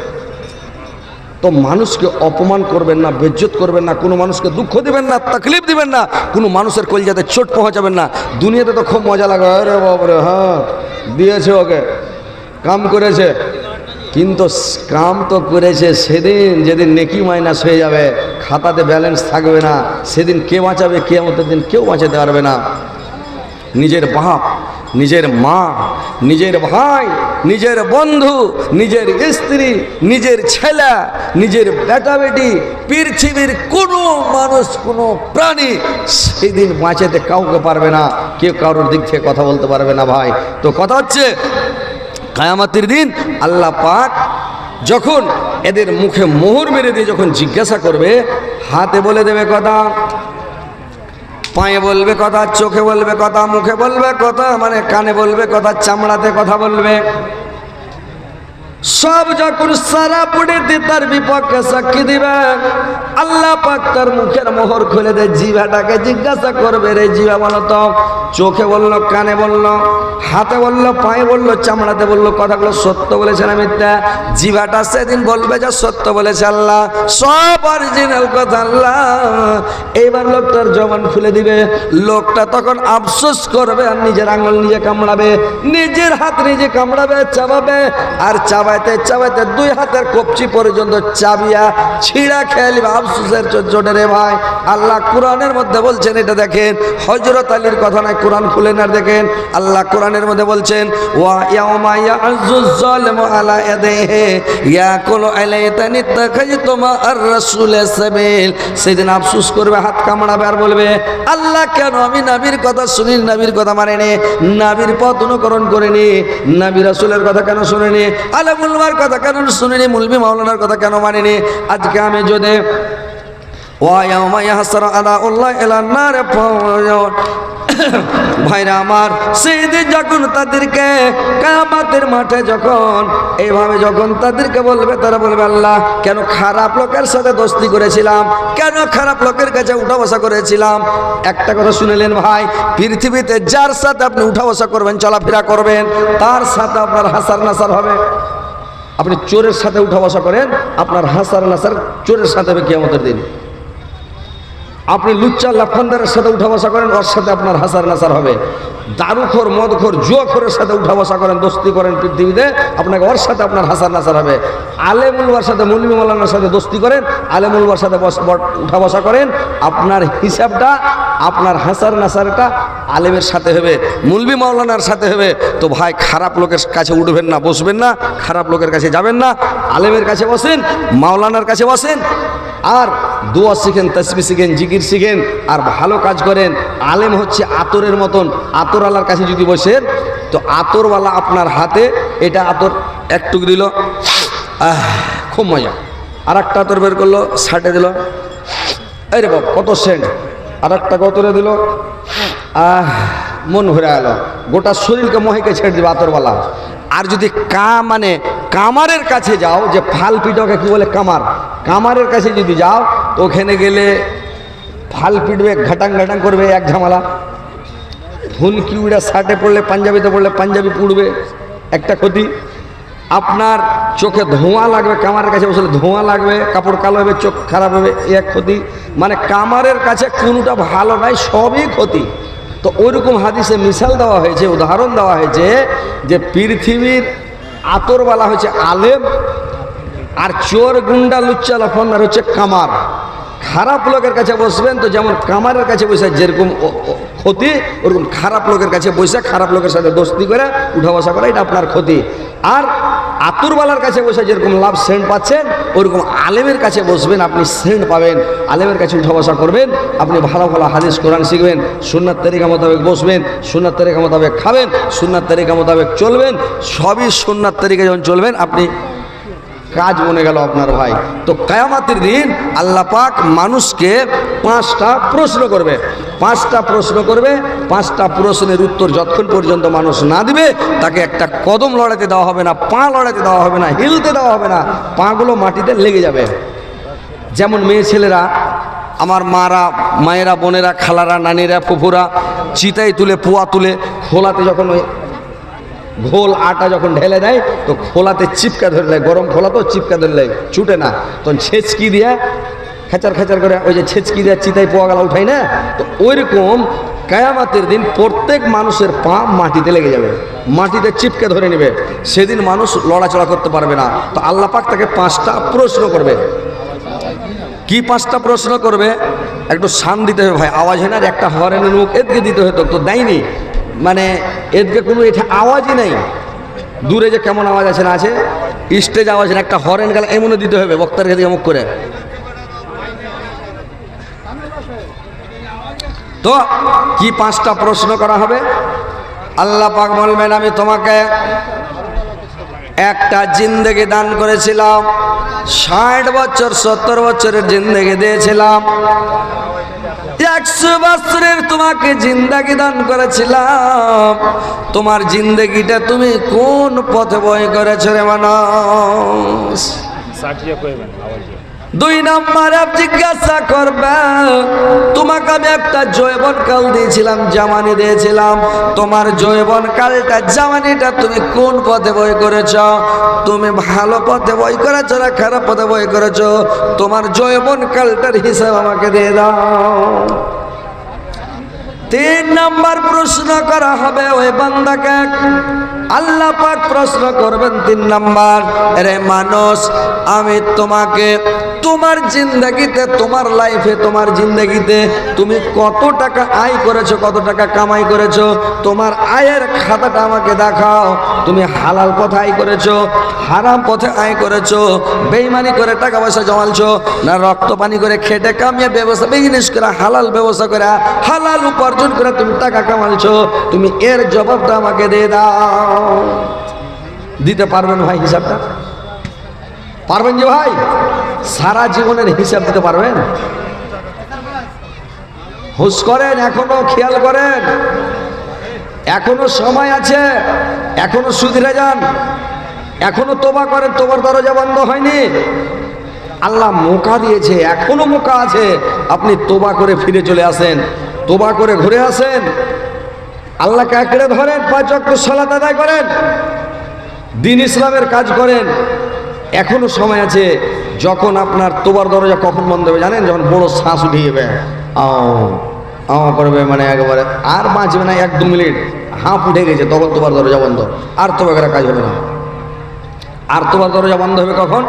তো মানুষকে অপমান করবেন না, বেজ্জত করবেন না, কোনো মানুষকে দুঃখ দিবেন না, তকলিফ দিবেন না, কোনো মানুষের কলিজাতে চোট পৌঁছাবেন না। দুনিয়াতে তো খুব মজা লাগে, আরে বাবরে হ্যাঁ দিয়েছে ওকে, কাম করেছে, কিন্তু কাম তো করেছে সেদিন যেদিন নেকি মাইনাস হয়ে যাবে, খাতাতে ব্যালেন্স থাকবে না, সেদিন কে বাঁচাবে? কিয়ামতের দিন কেউ বাঁচাতে পারবে না। নিজের বাপ, নিজের মা, নিজের ভাই, নিজের বন্ধু, নিজের স্ত্রী, নিজের ছেলে, নিজের বেটা বেটি, পৃথিবীর কোনো মানুষ, কোনো প্রাণী সেদিন বাঁচাতে কাউকে পারবে না, কেউ কারোর দিক থেকে কথা বলতে পারবে না ভাই। তো কথা হচ্ছে কিয়ামতের দিন আল্লাহ পাক যখন এদের মুখে মোহর মেরে দিয়ে যখন জিজ্ঞাসা করবে, হাতে বলে দেবে কথা, পায়ে বলবে কথা, চোখে বলবে কথা, মুখে বলবে কথা, মানে কানে বলবে কথা, চামড়াতে কথা বলবে, সব যখন সারা পুড়েতে তার বিপক্ষে সাক্ষী দিবে, আল্লাহ পাক তার মুখের মোহর খুলে দেয়, জিভাটাকে জিজ্ঞাসা করবে, রে জিভা বলো তো, চোখে বললো, কানে বললো, হাতে বললো, পায়ে বললো, চামড়াতে বললো, কথাগুলো সত্য বলেছে না মিথ্যা? জিভাটা সেদিন বলবে যে সত্য বলেছে আল্লাহ, সব অরিজিনাল কথা আল্লাহ। এইবার লোকটার জবান খুলে দিবে, লোকটা তখন আফসোস করবে আর নিজের আঙুল নিজে কামড়াবে, নিজের হাত নিজে কামড়াবে, চাবাবে, আর চাবাইতে চাবাইতে দুই হাতের কবজি পর্যন্ত চাবিয়া ছিঁড়া খেলবে, আফসোসের চোটে রে ভাই। আল্লাহ কোরআনের মধ্যে বলছেন, এটা দেখেন হযরত আলীর কথা নয়, কোরআন খুলেন আর দেখেন, আল্লাহ কোরআনের মধ্যে বলছেন, ওয়া ইয়াউমা ইয়া'যুজ যালিমু আলা ইয়াদাইহি ইয়াকুলু আলাইতানি তাখাইতুমা আর রাসূল সাবিল। সেদিন আফসোস করবে, হাত কামড়াবে আর বলবে, আল্লাহ কেন আমি নবীর কথা শুনি, নবীর কথা মানিনি, নবীর পথ অনুকরণ করিনি, নবী রাসূলের কথা কেন শুনিনি, আলেমুল মার কথা কেন শুনিনি, মুলবি মাওলানার কথা কেন মানিনি? আজকে আমি যদি ভাইরা আমার, সেদিন যখন তাদেরকে কিয়ামতের মাঠে যখন এইভাবে যখন তাদেরকে বলবে, তারা বলবে, আল্লাহ কেন খারাপ লোকের সাথে দোস্তি করেছিলাম, কেন খারাপ লোকের কাছে উঠা বসা করেছিলাম? একটা কথা শুনেলেন ভাই, পৃথিবীতে যার সাথে আপনি উঠা বসা করবেন, চলাফেরা করবেন, তার সাথে আপনার হাসার নাসার হবে। আপনি চোরের সাথে উঠা বসা করেন, আপনার হাসার নাসার চোরের সাথে হবে কিয়ামতের দিন। আপনি লুচ্চা লাফানদারের সাথে উঠা বসা করেন, ওর সাথে আপনার হাসার নাসার হবে। দারুখোর, মদখোর, জুয়াখোরের সাথে উঠা বসা করেন, দোস্তি করেন পৃথিবীতে, আপনাকে ওর সাথে আপনার হাসার নাসার হবে। আলেমুলবার সাথে, মুলবি মাওলানার সাথে দোস্তি করেন, আলেমুলবার সাথে উঠা বসা করেন, আপনার হিসাবটা, আপনার হাসার নাসারটা আলেমের সাথে হবে, মুলবি মাওলানার সাথে হবে। তো ভাই খারাপ লোকের কাছে উঠবেন না, বসবেন না, খারাপ লোকের কাছে যাবেন না, আলেমের কাছে বসেন, মাওলানার কাছে বসেন, আর দোয়া শিখেন, তাসবিহ শিখেন, জিকির শিখেন, আর ভালো কাজ করেন। আলেম হচ্ছে আতরের মতন, আতরওয়ালার কাছে যদি বসেন, তো আতরওয়ালা আপনার হাতে এটা আতর একটুক দিল, খুব মজা, আর একটা আতর বের করলো, শার্টে দিল, এই রে বাপ কত সেন্ট, আর একটা কতরে দিল, মন ভরে গেল, গোটা শরীরকে মহেকে ছেড়ে দিবে আতরওয়ালা। আর যদি মানে কামারের কাছে যাও, যে ফাল পিটকে কি বলে কামার, কামারের কাছে যদি যাও, তো ওখানে গেলে ফাল পিটবে, ঘাটাং ঘাটাং করবে, এক ঝামেলা, ফুলকি উড়া শার্টে পড়লে, পাঞ্জাবিতে পড়লে পাঞ্জাবি পুড়বে, একটা ক্ষতি। আপনার চোখে ধোঁয়া লাগবে, কামারের কাছে বসলে ধোঁয়া লাগবে, কাপড় কালো হবে, চোখ খারাপ হবে, এক ক্ষতি। মানে কামারের কাছে কোনোটা ভালো নাই, সবই ক্ষতি। তো ওইরকম হাদিসে মিসাল দেওয়া হয়েছে, উদাহরণ দেওয়া হয়েছে, যে পৃথিবীর আতরওয়ালা হচ্ছে আলেম, আর চোর গুন্ডা লুচ্চা লাফান্ডার হচ্ছে কামার। খারাপ লোকের কাছে বসবেন, তো যেমন কামারের কাছে বসে যেরকম ক্ষতি, ওরকম খারাপ লোকের কাছে বসে খারাপ লোকের সাথে দোস্তি করে উঠা বসা করা, এটা আপনার ক্ষতি। আর আতরওয়ালার কাছে বসে যেরকম লাভ সেন্ট পাচ্ছেন, ওরকম আলেমের কাছে বসবেন, আপনি সেন্ট পাবেন। আলেমের কাছে উঠা বসা করবেন, আপনি ভালো ভালো হাদিস কোরআন শিখবেন, সুন্নাত তরিকা মোতাবেক বসবেন, সুন্নাত তরিকা মোতাবেক খাবেন, সুন্নাত তরিকা মোতাবেক চলবেন, সবই সুন্নাত তরিকা যখন চলবেন, আপনি কাজ মনে গেল আপনার ভাই। তো কিয়ামতের দিন আল্লাহ পাক মানুষকে 5টা প্রশ্ন করবে। 5টা প্রশ্ন করবে, 5টা প্রশ্নের উত্তর যতক্ষণ পর্যন্ত মানুষ না দিবে তাকে একটা কদম লড়াতে দেওয়া হবে না, পা লড়াতে দেওয়া হবে না, হিলতে দেওয়া হবে না, পাগুলো মাটিতে লেগে যাবে। যেমন মেয়ে ছেলেরা, আমার মায়েরা, বোনেরা, খালারা, নানিরা, ফুফুরা চিতাই তুলে, পোয়া তুলে খোলাতে যখন ওই ঘোল আটা যখন ঢেলে দেয় তো খোলাতে চিপকা ধরে নেয়, গরম খোলা তো চিপকা ধরে নেয়, ছুটে না, তখন ছেঁচকি দিয়ে খেচার খেচার করে ওই যে ছেঁচকি দিয়ে চিতাই পোয়া গেলা উঠাই না, তো ওইরকম কিয়ামতের দিন প্রত্যেক মানুষের পা মাটিতে লেগে যাবে, মাটিতে চিপকে ধরে নেবে, সেদিন মানুষ লড়াচড়া করতে পারবে না। তো আল্লাহ পাক তাকে 5টা প্রশ্ন করবে। কি 5টা প্রশ্ন করবে? একটু শান দিতে হবে ভাই, আওয়াজ হয় না, একটা হরেনের মুখ এদকে দিতে হতো, তো দেয়নি, মানে এদকে কোনো এটা আওয়াজই নাই, দূরে যে কেমন আওয়াজ আছে না আছে, স্টেজ আওয়াজ না, একটা হরেন গেলে এমনও দিতে হবে বক্তার কাছে অমুক করে। তো কি 5টা প্রশ্ন করা হবে? আল্লাহ পাক বলবেন, আমি তোমাকে একটা জিন্দেগি দান করেছিলাম, 60 বছর 70 বছরের জিন্দেগি দিয়েছিলাম, 100 বছরের তোমাকে জিন্দেগি দান করেছিলাম, তোমার জিন্দেগিটা তুমি কোন পথে বই করেছো রে মানুষ? 2 নম্বরে জিজ্ঞাসা করবে, তোমাকে আমি একটা যৌবনকাল দিয়েছিলাম, জামানি দিয়েছিলাম, তোমার যৌবনকালটা, জামানিটা তুমি কোন পথে বই করেছ? তুমি ভালো পথে বই করেছ না খারাপ পথে বই করেছ? তোমার যৌবনকালটার হিসাব আমাকে দিয়ে দাও। 3 নম্বর প্রশ্ন করা হবে ওই বান্দাকে। আল্লাহ পাক প্রশ্ন করবেন 3 নম্বর, রে মানুষ, আমি তোমাকে তোমার জিন্দেগিতে, তোমার লাইফে, তোমার জিন্দেগিতে তুমি কত টাকা আয় করেছো, কত টাকা কামাই করেছো, তোমার আয়ের খাতাটা আমাকে দেখাও। তুমি হালাল পথে আয় করেছো, হারাম পথে আয় করেছো, বেঈমানি করে টাকা পয়সা জমালছো, না রক্ত পানি করে খেটে কামিয়ে ব্যবসা বিজনেস করে, হালাল ব্যবসা করে, হালাল উপার্জন করে তুমি টাকা কামালছো? তুমি এর জবাবটা আমাকে দিয়ে দাও। দিতে পারবেন ভাই হিসাবটা? পারবেন যে ভাই? সারা জীবনের হিসাব দিতে পারবেন? হুশ করেন, এখনো খেয়াল করেন, এখনো সময় আছে, এখনো সুধরে যান, এখনো তোবা করেন, তোবার দরজা বন্ধ হয়নি। আল্লাহ মৌকা দিয়েছে, এখনো মৌকা আছে, আপনি তোবা করে ফিরে চলে আসেন, তোবা করে ঘুরে আসেন, আল্লাহকে আঁকড়ে ধরেন, 5 ওয়াক্ত সালাত আদায় করেন, দ্বীন ইসলামের কাজ করেন। এখনো সময় আছে। যখন আপনার তোবার দরজা কখন বন্ধ হবে জানেন? যখন বড় শ্বাস উঠে যাবে, করবে, মানে একেবারে আর বাঁচবে না, 1-2 মিনিট হাঁপ উঠে গেছে, তখন তোমার দরজা বন্ধ, আর তোবা করে কাজ হবে না। আর তোমার দরজা বন্ধ হবে কখন?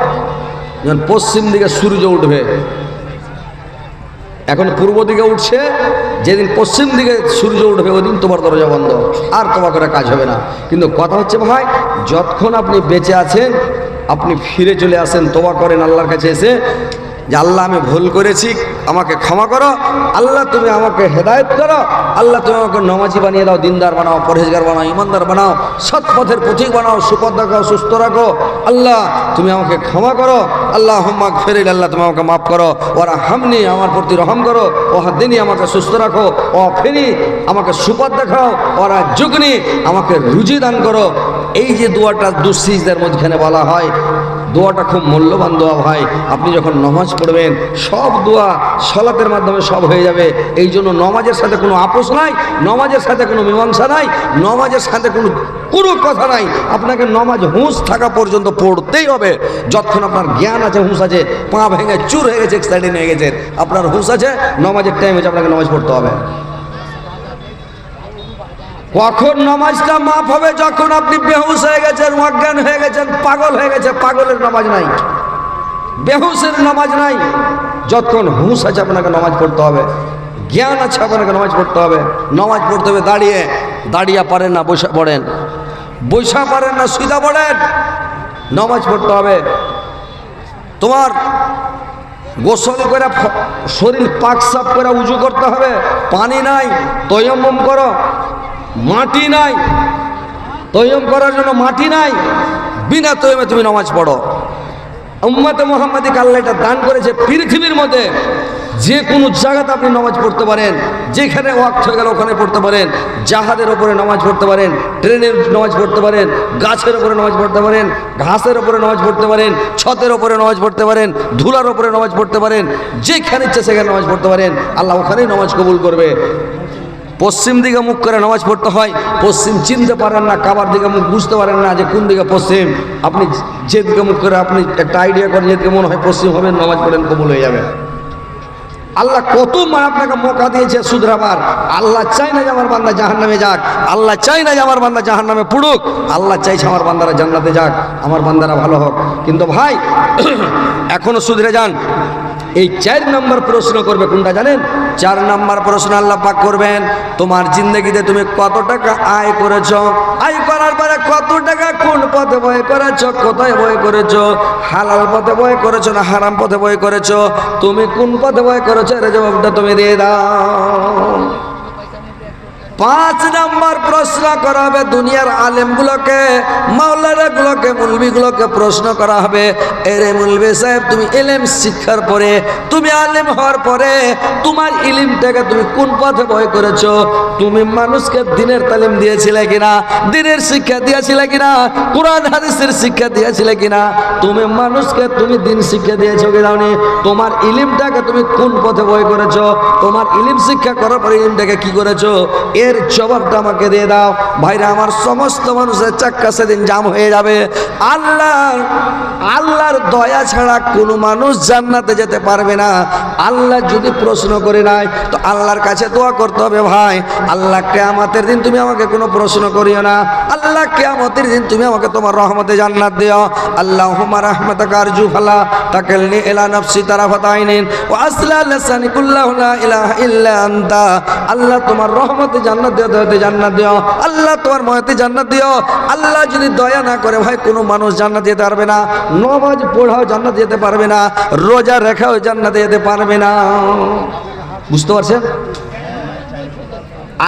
যখন পশ্চিম দিকে সূর্য উঠবে। এখন পূর্ব দিকে উঠছে, যেদিন পশ্চিম দিকে সূর্য উঠবে ওই দিন তোমার দরজা বন্ধ, আর তোমার করে কাজ হবে না। কিন্তু কথা হচ্ছে ভাই, যতক্ষণ আপনি বেঁচে আছেন আপনি ফিরে চলে আসেন, তোবা করেন আল্লাহর কাছে এসে যে আল্লাহ আমি ভুল করেছি, আমাকে ক্ষমা করো, আল্লাহ তুমি আমাকে হেদায়েত করো, আল্লাহ তুমি আমাকে নমাজি বানিয়ে দাও, দিনদার বানাও, পরহেজগার বানাও, ইমানদার বানাও, সৎ পথের পথিক বানাও, সুপথ রাখো, সুস্থ রাখো, আল্লাহ তুমি আমাকে ক্ষমা করো, আল্লাহ হুম্মাক ফেরিল, আল্লাহ তুমি আমাকে মাফ করো, ওরা হামনি আমার প্রতি রহম করো, ও হাদিনী আমাকে সুস্থ রাখো, ও ফেরি আমাকে সুপথ দেখাও, ওরা যুগনি আমাকে রুজি দান করো। এই যে দোয়াটা দুঃসিজদার মধ্যখানে বলা হয়, দোয়াটা খুব মূল্যবান দোয়া ভাই। আপনি যখন নামাজ পড়বেন সব দোয়া সালাতের মাধ্যমে সব হয়ে যাবে। এই জন্য নামাজের সাথে কোনো আপোষ নাই, নামাজের সাথে কোনো মীমাংসা নাই, নামাজের সাথে কোনো কথা নাই। আপনাকে নামাজ হুঁশ থাকা পর্যন্ত পড়তেই হবে। যতক্ষণ আপনার জ্ঞান আছে, হুঁশ আছে, পা ভেঙে চুর হয়ে গেছে, এক্সাইডেন্ট হয়ে গেছে, আপনার হুঁশ আছে, নামাজের টাইম আছে, আপনাকে নামাজ পড়তে হবে। কখন নামাজটা মাফ হবে? যখন আপনি বেহুশ হয়ে গেছেন, অজ্ঞান হয়ে গেছেন, পাগল হয়ে গেছে। পাগলের নামাজ নাই, বেহুশের নামাজ নাই। যতক্ষণ হুঁশ আছে আপনাকে নামাজ পড়তে হবে, জ্ঞান আছে আপনাকে নামাজ পড়তে হবে। নামাজ পড়তে হবে দাঁড়িয়ে, দাঁড়িয়ে পারেন না বসে পড়েন, বসা পারেন না সিধা পড়েন, নামাজ পড়তে হবে। তোমার গোসল করে শরীর পাক সাফ করে উজু করতে হবে, পানি নাই, তয়াম্মুম করো, মাটি নাই, তয়াম্মুম করার জন্য মাটি নাই, বিনা তয়াম্মুমে তুমি নামাজ পড়ো। উম্মতে মুহাম্মাদীকে আল্লাহ এটা দান করেছে। পৃথিবীর মধ্যে যে কোনো জায়গাতে আপনি নামাজ পড়তে পারেন, যেখানে ওয়াক্ত হয়ে গেল ওখানে পড়তে পারেন, জাহাজের ওপরে নামাজ পড়তে পারেন, ট্রেনের নামাজ পড়তে পারেন, গাছের ওপরে নামাজ পড়তে পারেন, ঘাসের ওপরে নামাজ পড়তে পারেন, ছতের ওপরে নামাজ পড়তে পারেন, ধুলার ওপরে নামাজ পড়তে পারেন, যেখানে ইচ্ছে সেখানে নামাজ পড়তে পারেন, আল্লাহ ওখানেই নামাজ কবুল করবে। পশ্চিম দিকে মুখ করে নামাজ পড়তে হয়, পশ্চিম চিনতে পারেন না, কাবার দিকে মুখ বুঝতে পারেন না যে কোন দিকে পশ্চিম, আপনি যেদিকে মুখ করে আপনি একটা আইডিয়া করেন যেদিকে মনে হয় পশ্চিম হবেন, নামাজ পড়েন, কবুল হয়ে যাবে। আল্লাহ কত আপনাকে মৌকা দিয়েছে শুধরাবার। আল্লাহ চাই না যে আমার বান্দা জাহান্নামে যাক, আল্লাহ চাই না যে আমার বান্দা জাহান্নামে পড়ুক, আল্লাহ চাইছে আমার বান্দারা জান্নাতে যাক, আমার বান্দারা ভালো হোক। কিন্তু ভাই এখনো শুধরে যান। এই 4 নম্বর প্রশ্ন করবে কোনটা জানেন? 4 নম্বর প্রশ্ন আল্লাহ পাক করবেন, তোমার জিন্দগিতে তুমি কত টাকা আয় করেছো, আয় করার পরে কত টাকা কোন পথে ব্যয় করেছো, কোথায় ব্যয় করেছো, হালাল পথে ব্যয় করেছো না হারাম পথে ব্যয় করেছো, তুমি কোন পথে ব্যয় করেছো, এর জবাবটা তুমি দিয়ে দাও। 5 নম্বর প্রশ্ন করা হবে দুনিয়ার আলেমগুলোকে, মাওলানাগুলোকে, মুলবিগুলোকে প্রশ্ন করা হবে, এরে মুলবি সাহেব তুমি ইলম শিক্ষার পরে, তুমি আলেম হওয়ার পরে তোমার ইলমটাকে তুমি কোন পথে ব্যয় করেছো, তুমি মানুষকে দ্বীনের তালিম দিয়েছিলে কিনা, দ্বীনের শিক্ষা দিয়েছিলে কিনা, কোরআন হাদিসের শিক্ষা দিয়েছিলে কিনা, তুমি মানুষকে তুমি দ্বীন শিক্ষা দিয়েছো কি দাওনি, তোমার ইলমটাকে তুমি কোন পথে ব্যয় করেছো, তোমার ইলম শিক্ষা করার পরে ইলমটাকে কি করেছো, এর জবাবটা আমাকে দিয়ে দাও। ভাইরা আমার, সমস্ত মানুষের চাক্কা সেদিন জাম হয়ে যাবে। আল্লাহর দয়া ছাড়া কোনো মানুষ জান্নাতে যেতে পারবে না। আল্লাহ যদি প্রশ্ন করে নাই তো আল্লাহর কাছে দোয়া করতে হবে, ভাই আল্লাহ কিয়ামতের দিন তুমি আমাকে কোনো প্রশ্ন করিও না, আল্লাহ কিয়ামতের দিন তুমি আমাকে তোমার রহমতে জান্নাত দিও। আল্লাহুম্মা রাহমাতাকা আরজু ফালা তাকালনি ইলা নাফসি তারাফাত আইনিন ওয়া আসলা লিসানি কুল্লাহু লা ইলাহা ইল্লা আনতা। আল্লাহ তোমার রহমতে জান্নাত দিও, জান্নাত দিও, আল্লাহ তোমার মহতে জান্নাত দিও। আল্লাহ যদি দয়া না করে ভাই কোনো মানুষ জান্নাত যেতে পারবে না, নামাজ পড়াও জান্নাত যেতে পারবে না, রোজা রেখাও জান্নাতে যেতে পারবে না। বুঝতে পারছেন?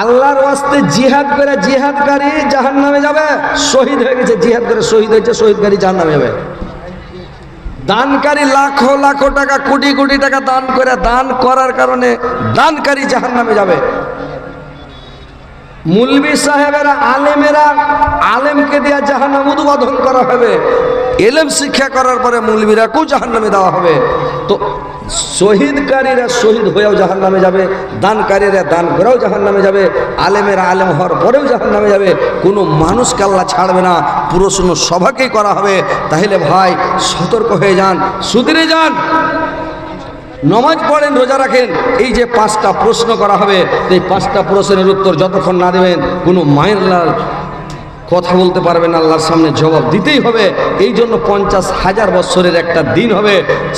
আল্লাহর ওয়াস্তে জিহাদ করে জিহাদকারী জাহান্নামে যাবে, শহীদ হয়ে গেছে, জিহাদ করে শহীদ হয়েছে, শহীদকারী জাহান্নামে যাবে। দানকারী লাখো লাখো টাকা, কোটি কোটি টাকা দান করে, দান করার কারণে দানকারী জাহান্নামে যাবে। মুলবি সাহেবেরা, আলেমেরা, আলেমকে দিয়া জাহান্নাম উদ্বোধন করা হবে, ইলম শিক্ষা করার পরে মুলবিরাকেও জাহান্নামে দেওয়া হবে। তো শহীদকারীরা শহীদ হয়েও জাহান্নামে যাবে, দানকারীরা দান করেও জাহান্নামে যাবে, আলেমেরা আলেম হওয়ার পরেও জাহান্নামে যাবে। কোনো মানুষকে আল্লাহ ছাড়বে না, প্রশ্ন সবাকেই করা হবে। তাহলে ভাই সতর্ক হয়ে যান, সুধরে যান, নমাজ পড়েন, রোজা রাখেন। এই যে 5টা প্রশ্ন করা হবে, এই 5টা প্রশ্নের উত্তর যতক্ষণ না দেবেন কোনো মায়ের লাল কথা বলতে পারবেন, আল্লাহর সামনে জবাব দিতেই হবে। এই জন্য 50,000 বছরের একটা দিন হবে,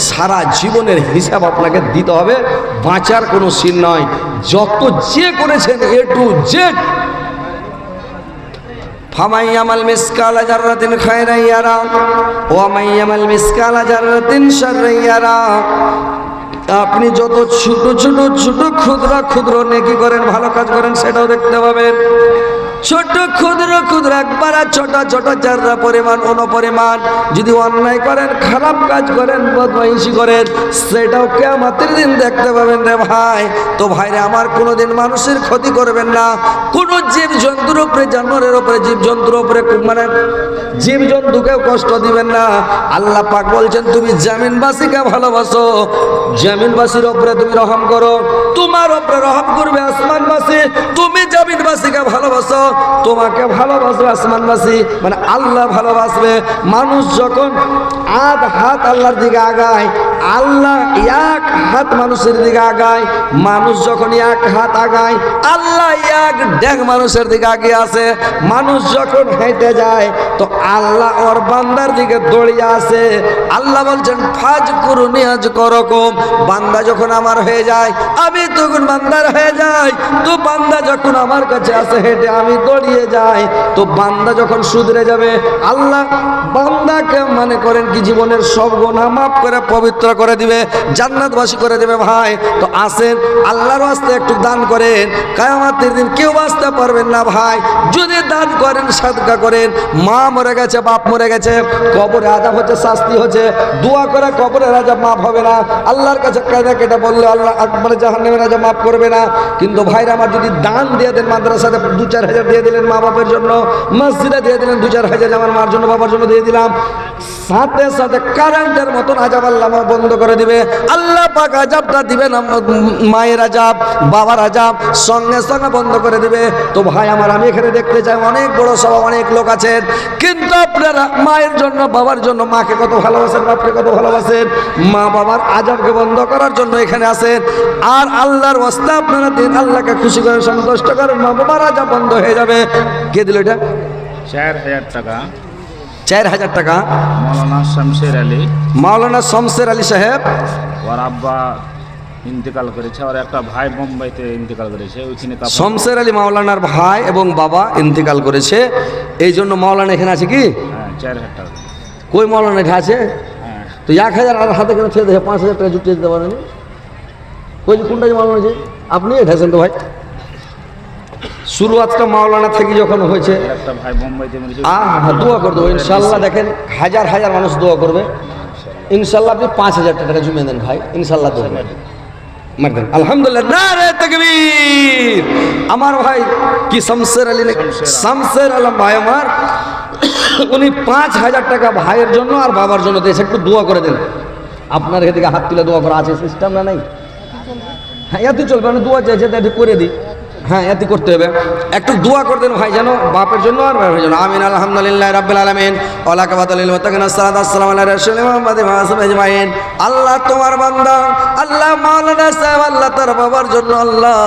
সারা জীবনের হিসাব আপনাকে দিতে হবে, বাঁচার কোনো সিন নয়। যত যে করেছেন এ টু জেড, ফামাইয়ামাল মিসকালা জাররাতিন খায়রান ইয়ারা ওয়া মাইয়ামাল মিসকালা জাররাতিন শাররান ইয়ারা। আপনি যত ছোট ছোট ছোট ক্ষুদ্র ক্ষুদ্র নেকি করেন, ভালো কাজ করেন, সেটাও দেখতে পাবেন। ছোট ক্ষুদ্র ক্ষুদ্র একবার ছোট ছোট যারা পরিমাণ অনুপরিমাণ যদি অন্যায় করেন, খারাপ কাজ করেন, বদমাইশি করেন, সেটাও কিয়ামতের দিন দেখতে পাবেন রে ভাই। তো ভাইরে আমার, কোনোদিন মানুষের ক্ষতি করবেন না, কোনো জীবজন্তুর উপরে, জানোয়ারের উপরে, জীবজন্তুর উপরে, মানে জীবজন্তুকেও কষ্ট দিবেন না। আল্লাহ পাক বলছেন তুমি জামিনবাসীকে ভালোবাসো, জামিনবাসীর উপরে তুমি রহম করো, তোমার উপরে রহম করবে আসমানবাসী। তুমি জামিনবাসীকে ভালোবাসো, তোমাকে ভালোবাসবে আসমানবাসী, মানে আল্লাহ ভালোবাসবে। মানুষ যখন আধ হাত আল্লাহর দিকে আগায়, আল্লাহ 1 হাত মানুষের দিকে আগায়। মানুষ যখন 1 হাত আগায়, আল্লাহ 1 ডেগ মানুষের দিকে আগিয়ে আসে। মানুষ যখন হেঁটে যায় তো আল্লাহ ওর বান্দার দিকে দৌড়িয়ে আসে। আল্লাহ বলছেন ফাজ কুরুনি আজ করকম, বান্দা যখন আমার হয়ে যায় আমি তখন বান্দার হয়ে যাই। তো বান্দা যখন আমার কাছে আসে রাস্তায় হেঁটে আমি দৌড়িয়ে যাই, তো বান্দা যখন শুধরে যাবে আল্লাহ বান্দাকে মনে করেন কি জীবনের সব গুনাহ মাফ করে পবিত্র করে দিবে, জান্নাতবাসী করে দিবে। ভাই তো আসেন আল্লাহর রাস্তায় একটু দান করেন, কিয়ামতের দিন কেউ বাঁচতে পারবেন না ভাই যদি দান করেন, সাদকা করেন। মা মরে গেছে, বাপ মরে গেছে, কবরে আযাব হচ্ছে, শাস্তি হচ্ছে, দোয়া করে কবরের আযাব মাফ হবে না। আল্লাহর কাছে কায়দা কেটে বললে আল্লাহ আকবার জাহান্নামের আযাব মাফ করবে না। কিন্তু ভাইরা আমার যদি দান দিয়ে দেন, মাদ্রাসাতে 2-4 হাজার দিয়ে দিলেন মা বাপের জন্য, মসজিদে দিয়ে দিলেন 2-4 হাজার, আমার মার জন্য বাবার জন্য দিয়ে দিলাম, সাথে সাথে কারেন্টের মতন আযাব আল্লাহ বন্ধ করে দিবে। আল্লাহ পাক আযাবটা দিবে না, মায়ের আযাব বাবার আযাব সঙ্গে সঙ্গে বন্ধ করে দিবে। তো ভাই আমার আমি এখানে দেখতে চাই অনেক বড় সভা, অনেক লোক আছেন, কিন্তু আপনারা মায়ের জন্য বাবার জন্য, মাকে কত ভালোবাসেন, বাপকে কত ভালোবাসেন, মা বাবার আযাবকে বন্ধ করার জন্য এখানে আসেন। আর আল্লাহর ওয়াস্তে আপনারা দিন, আল্লাহকে খুশি করেন, সন্তুষ্ট করেন, মা বাবার আযাব বন্ধ হয়ে যাবে। কে দিল এটা? 4000 টাকা 4000 টাকা মৌলানা শামশের আলী, মাওলানা শমশের আলী সাহেব। ওর আব্বা ইন্তেকাল করেছে, আর একটা ভাই বোম্বাইতে ইন্তেকাল করেছে, ওইখানে শমশের আলী মাওলানার ভাই এবং বাবা ইন্তেকাল করেছে, এই জন্য মাওলানা এখানে আছে। কি 4000 টাকা। কই মাওলানা এখানে আছে? হ্যাঁ, তো 1000 আর হাতে কেন ছেড়ে দেখে 5000 টাকা জুটিয়ে দিতে পারেন? কই যে কোনটা যে মাওলানা আছে আপনি এঠেছেন তো ভাই? শুরুয়াতটা মাওলানা থেকে যখন হয়েছে, একটা ভাই বোম্বাইতে মরেছে। দোয়া করে দেবো ইনশাল্লাহ। দেখেন হাজার হাজার মানুষ দোয়া করবে ইনশাল্লাহ। আপনি 5000 টাকা জমিয়ে দেন ভাই, ইনশাল্লাহ দোয়া করবেন। মারবেন আলহামদুলিল্লাহ, নারে তাকবীর। আমার ভাই কি শমশের আলী, শমশের আলম ভাই আমার, উনি 5000 টাকা ভাইয়ের জন্য আর বাবার জন্য দিয়েছে। একটু দোয়া করে দেন। আপনার এদিকে হাত তুলে দোয়া করা আছে সিস্টেম না? নাই? হ্যাঁ এত চলবে, আমি দোয়া চাইছে তাই করে দিই। হ্যাঁ এত করতে হবে, একটু দোয়া করে দেন ভাই যেন বাপের জন্য আর ভাইয়ের জন্য। আমিন। আলহামদুলিল্লাহ রাব্বিল আলামিন ওয়া লাকাবাতুল মুত্তাকিন আসসালাতু ওয়াসসালামু আলা রাসূলিল্লাহ মুহাম্মাদিন ওয়া আসহাবিহি আজমাইন। আল্লাহ তোমার বান্দা আল্লাহ মাওলানা সাহেব আল্লাহ তার বাবার জন্য আল্লাহ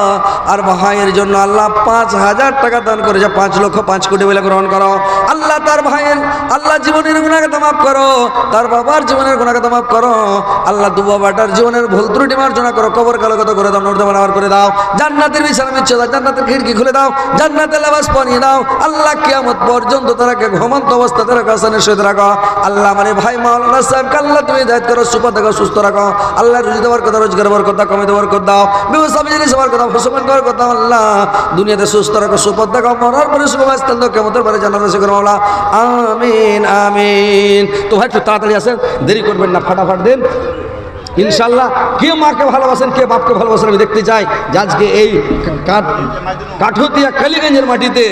আর ভাইয়ের জন্য আল্লাহ 5000 টাকা দান করেছে। 5 লক্ষ 5 কোটি বলে গ্রহণ করো। আল্লাহ তার ভাইয়ের আল্লাহ জীবনের গুনাহকে মাফ করো, তার বাবার জীবনের গুনাহকে মাফ করো। আল্লাহ দু বাবাটার জীবনের ভুল ত্রুটি মার্জনা করো, কবর কালগত করে দাও, নূর দেওয়ার করে দাও, জান্নাতের বিছানা বিছিয়ে দাও, জান্নাতের খিড়কি খুলে দাও, জান্নাতের লেবাস পরিয়ে দাও। আল্লাহ কিয়ামত পর্যন্ত তারাকে ঘুমন্ত অবস্থা তারা কাসানের সহিত রাখো। আল্লাহ মানে ভাই মাওলানা সাহেবকে আল্লাহ তুমি দায়িত্ব করো, সুপথ দেখো, সুস্থ রাখো। আল্লাহ রুজি দেওয়ার কথা, রোজগার দেওয়ার কথা, কমে দেওয়ার কথা দাও, ব্যবসা বিজনেস হওয়ার কথা, ফসল করার কথা। আল্লাহ দুনিয়াতে সুস্থ রাখো, সুপথ দেখো, মরার পরে সুখবাস্তান দাও, কেমতের পরে জান্নাতে শিখর মাওলা। আমিন আমিন। তো ভাই একটু তাড়াতাড়ি আসেন, দেরি করবেন না, ফাটাফাট দেন ইনশাল্লাহ। কে মাকে ভালোবাসেন, কে বাপকে ভালোবাসেন আমি দেখতে চাই। আজকে এই কাঠুতিয়া কালীগঞ্জের মাটিতে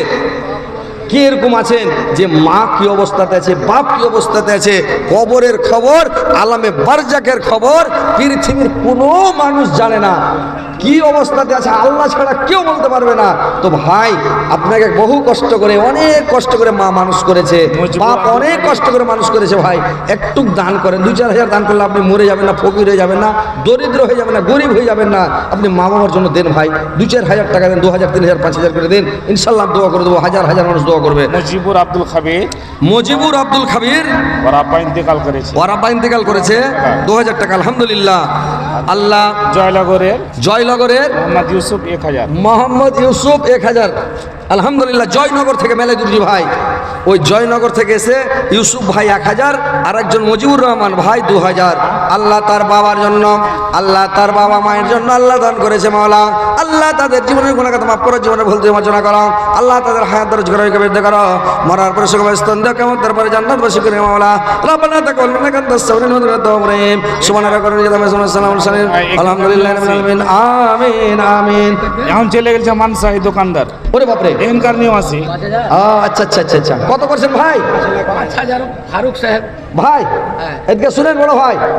কে এরকম আছেন যে মা কি অবস্থাতে আছে, বাপ কি অবস্থাতে আছে, কবরের খবর, আলামে বারজাকের খবর পৃথিবীর কোনো মানুষ জানে না। কি অবস্থাতে আছে আল্লাহ ছাড়া কেউ বলতে পারবে না। তো ভাই আপনাকে বহু কষ্ট করে, অনেক কষ্ট করে মা মানুষ করেছে, বাপ অনেক কষ্ট করে মানুষ করেছে। ভাই একটু দান করেন, 2-4 হাজার দান করলে আপনি মরে যাবেন না, ফকির হয়ে যাবেন না, দরিদ্র হয়ে যাবেন না, গরিব হয়ে যাবেন না। আপনি মা বাবার জন্য দেন ভাই, 2-4 হাজার টাকা দেন, 2000, 3000, 5000 করে দেন, ইনশাল্লাহ দোয়া করে দেবো। হাজার হাজার মানুষ দোয়া করবে। মুজিবুর আব্দুল খাবির, মুজিবুর আব্দুল খাবির ওর আব্বা ইন্তেকাল করেছে, ওর আব্বা ইন্তেকাল করেছে, 2000 টাকা আলহামদুলিল্লাহ। আল্লাহ জয়নগরের মোহাম্মদ ইউসুফ 1000, মোহাম্মদ ইউসুফ 1000 আলহামদুলিল্লাহ। জয়নগর থেকে মেলেদুরজি ভাই, ওই জয়নগর থেকে এসে ইউসুফ ভাই 1000, আর একজন মুজিবুর রহমান ভাই 2000। আল্লাহ তার বাবার জন্য, আল্লাহ তার বাবা মায়ের জন্য আল্লাহ দান করেছে মাওলা। আল্লাহ তাদের জীবনের গুনাহ মাফ করো, জীবনের ভুল মার্জনা করো। আল্লাহ তাদের হায়াত দরজ করে বৃদ্ধি করো, মরার পরে সুখবাস্তান দাও, কেমন তারপরে জান্নাত বাসী করে মাওলা। রাব্বানা তাকাব্বাল মিন্না কান্তাস সামিউল আলিম। সুবহানাকা আলহামদুলিল্লাহি রাব্বিল আলামিন। আমিন আমিন। এখন চলে গেছে মানসাই দোকানদার, ওরে বাপরে, এখানকার নিবাসী। আচ্ছা আচ্ছা আচ্ছা আচ্ছা, কত করছেন ভাই? 5000 ফারুক সাহেব ভাই এদিকে শুনেন বড় ভাই।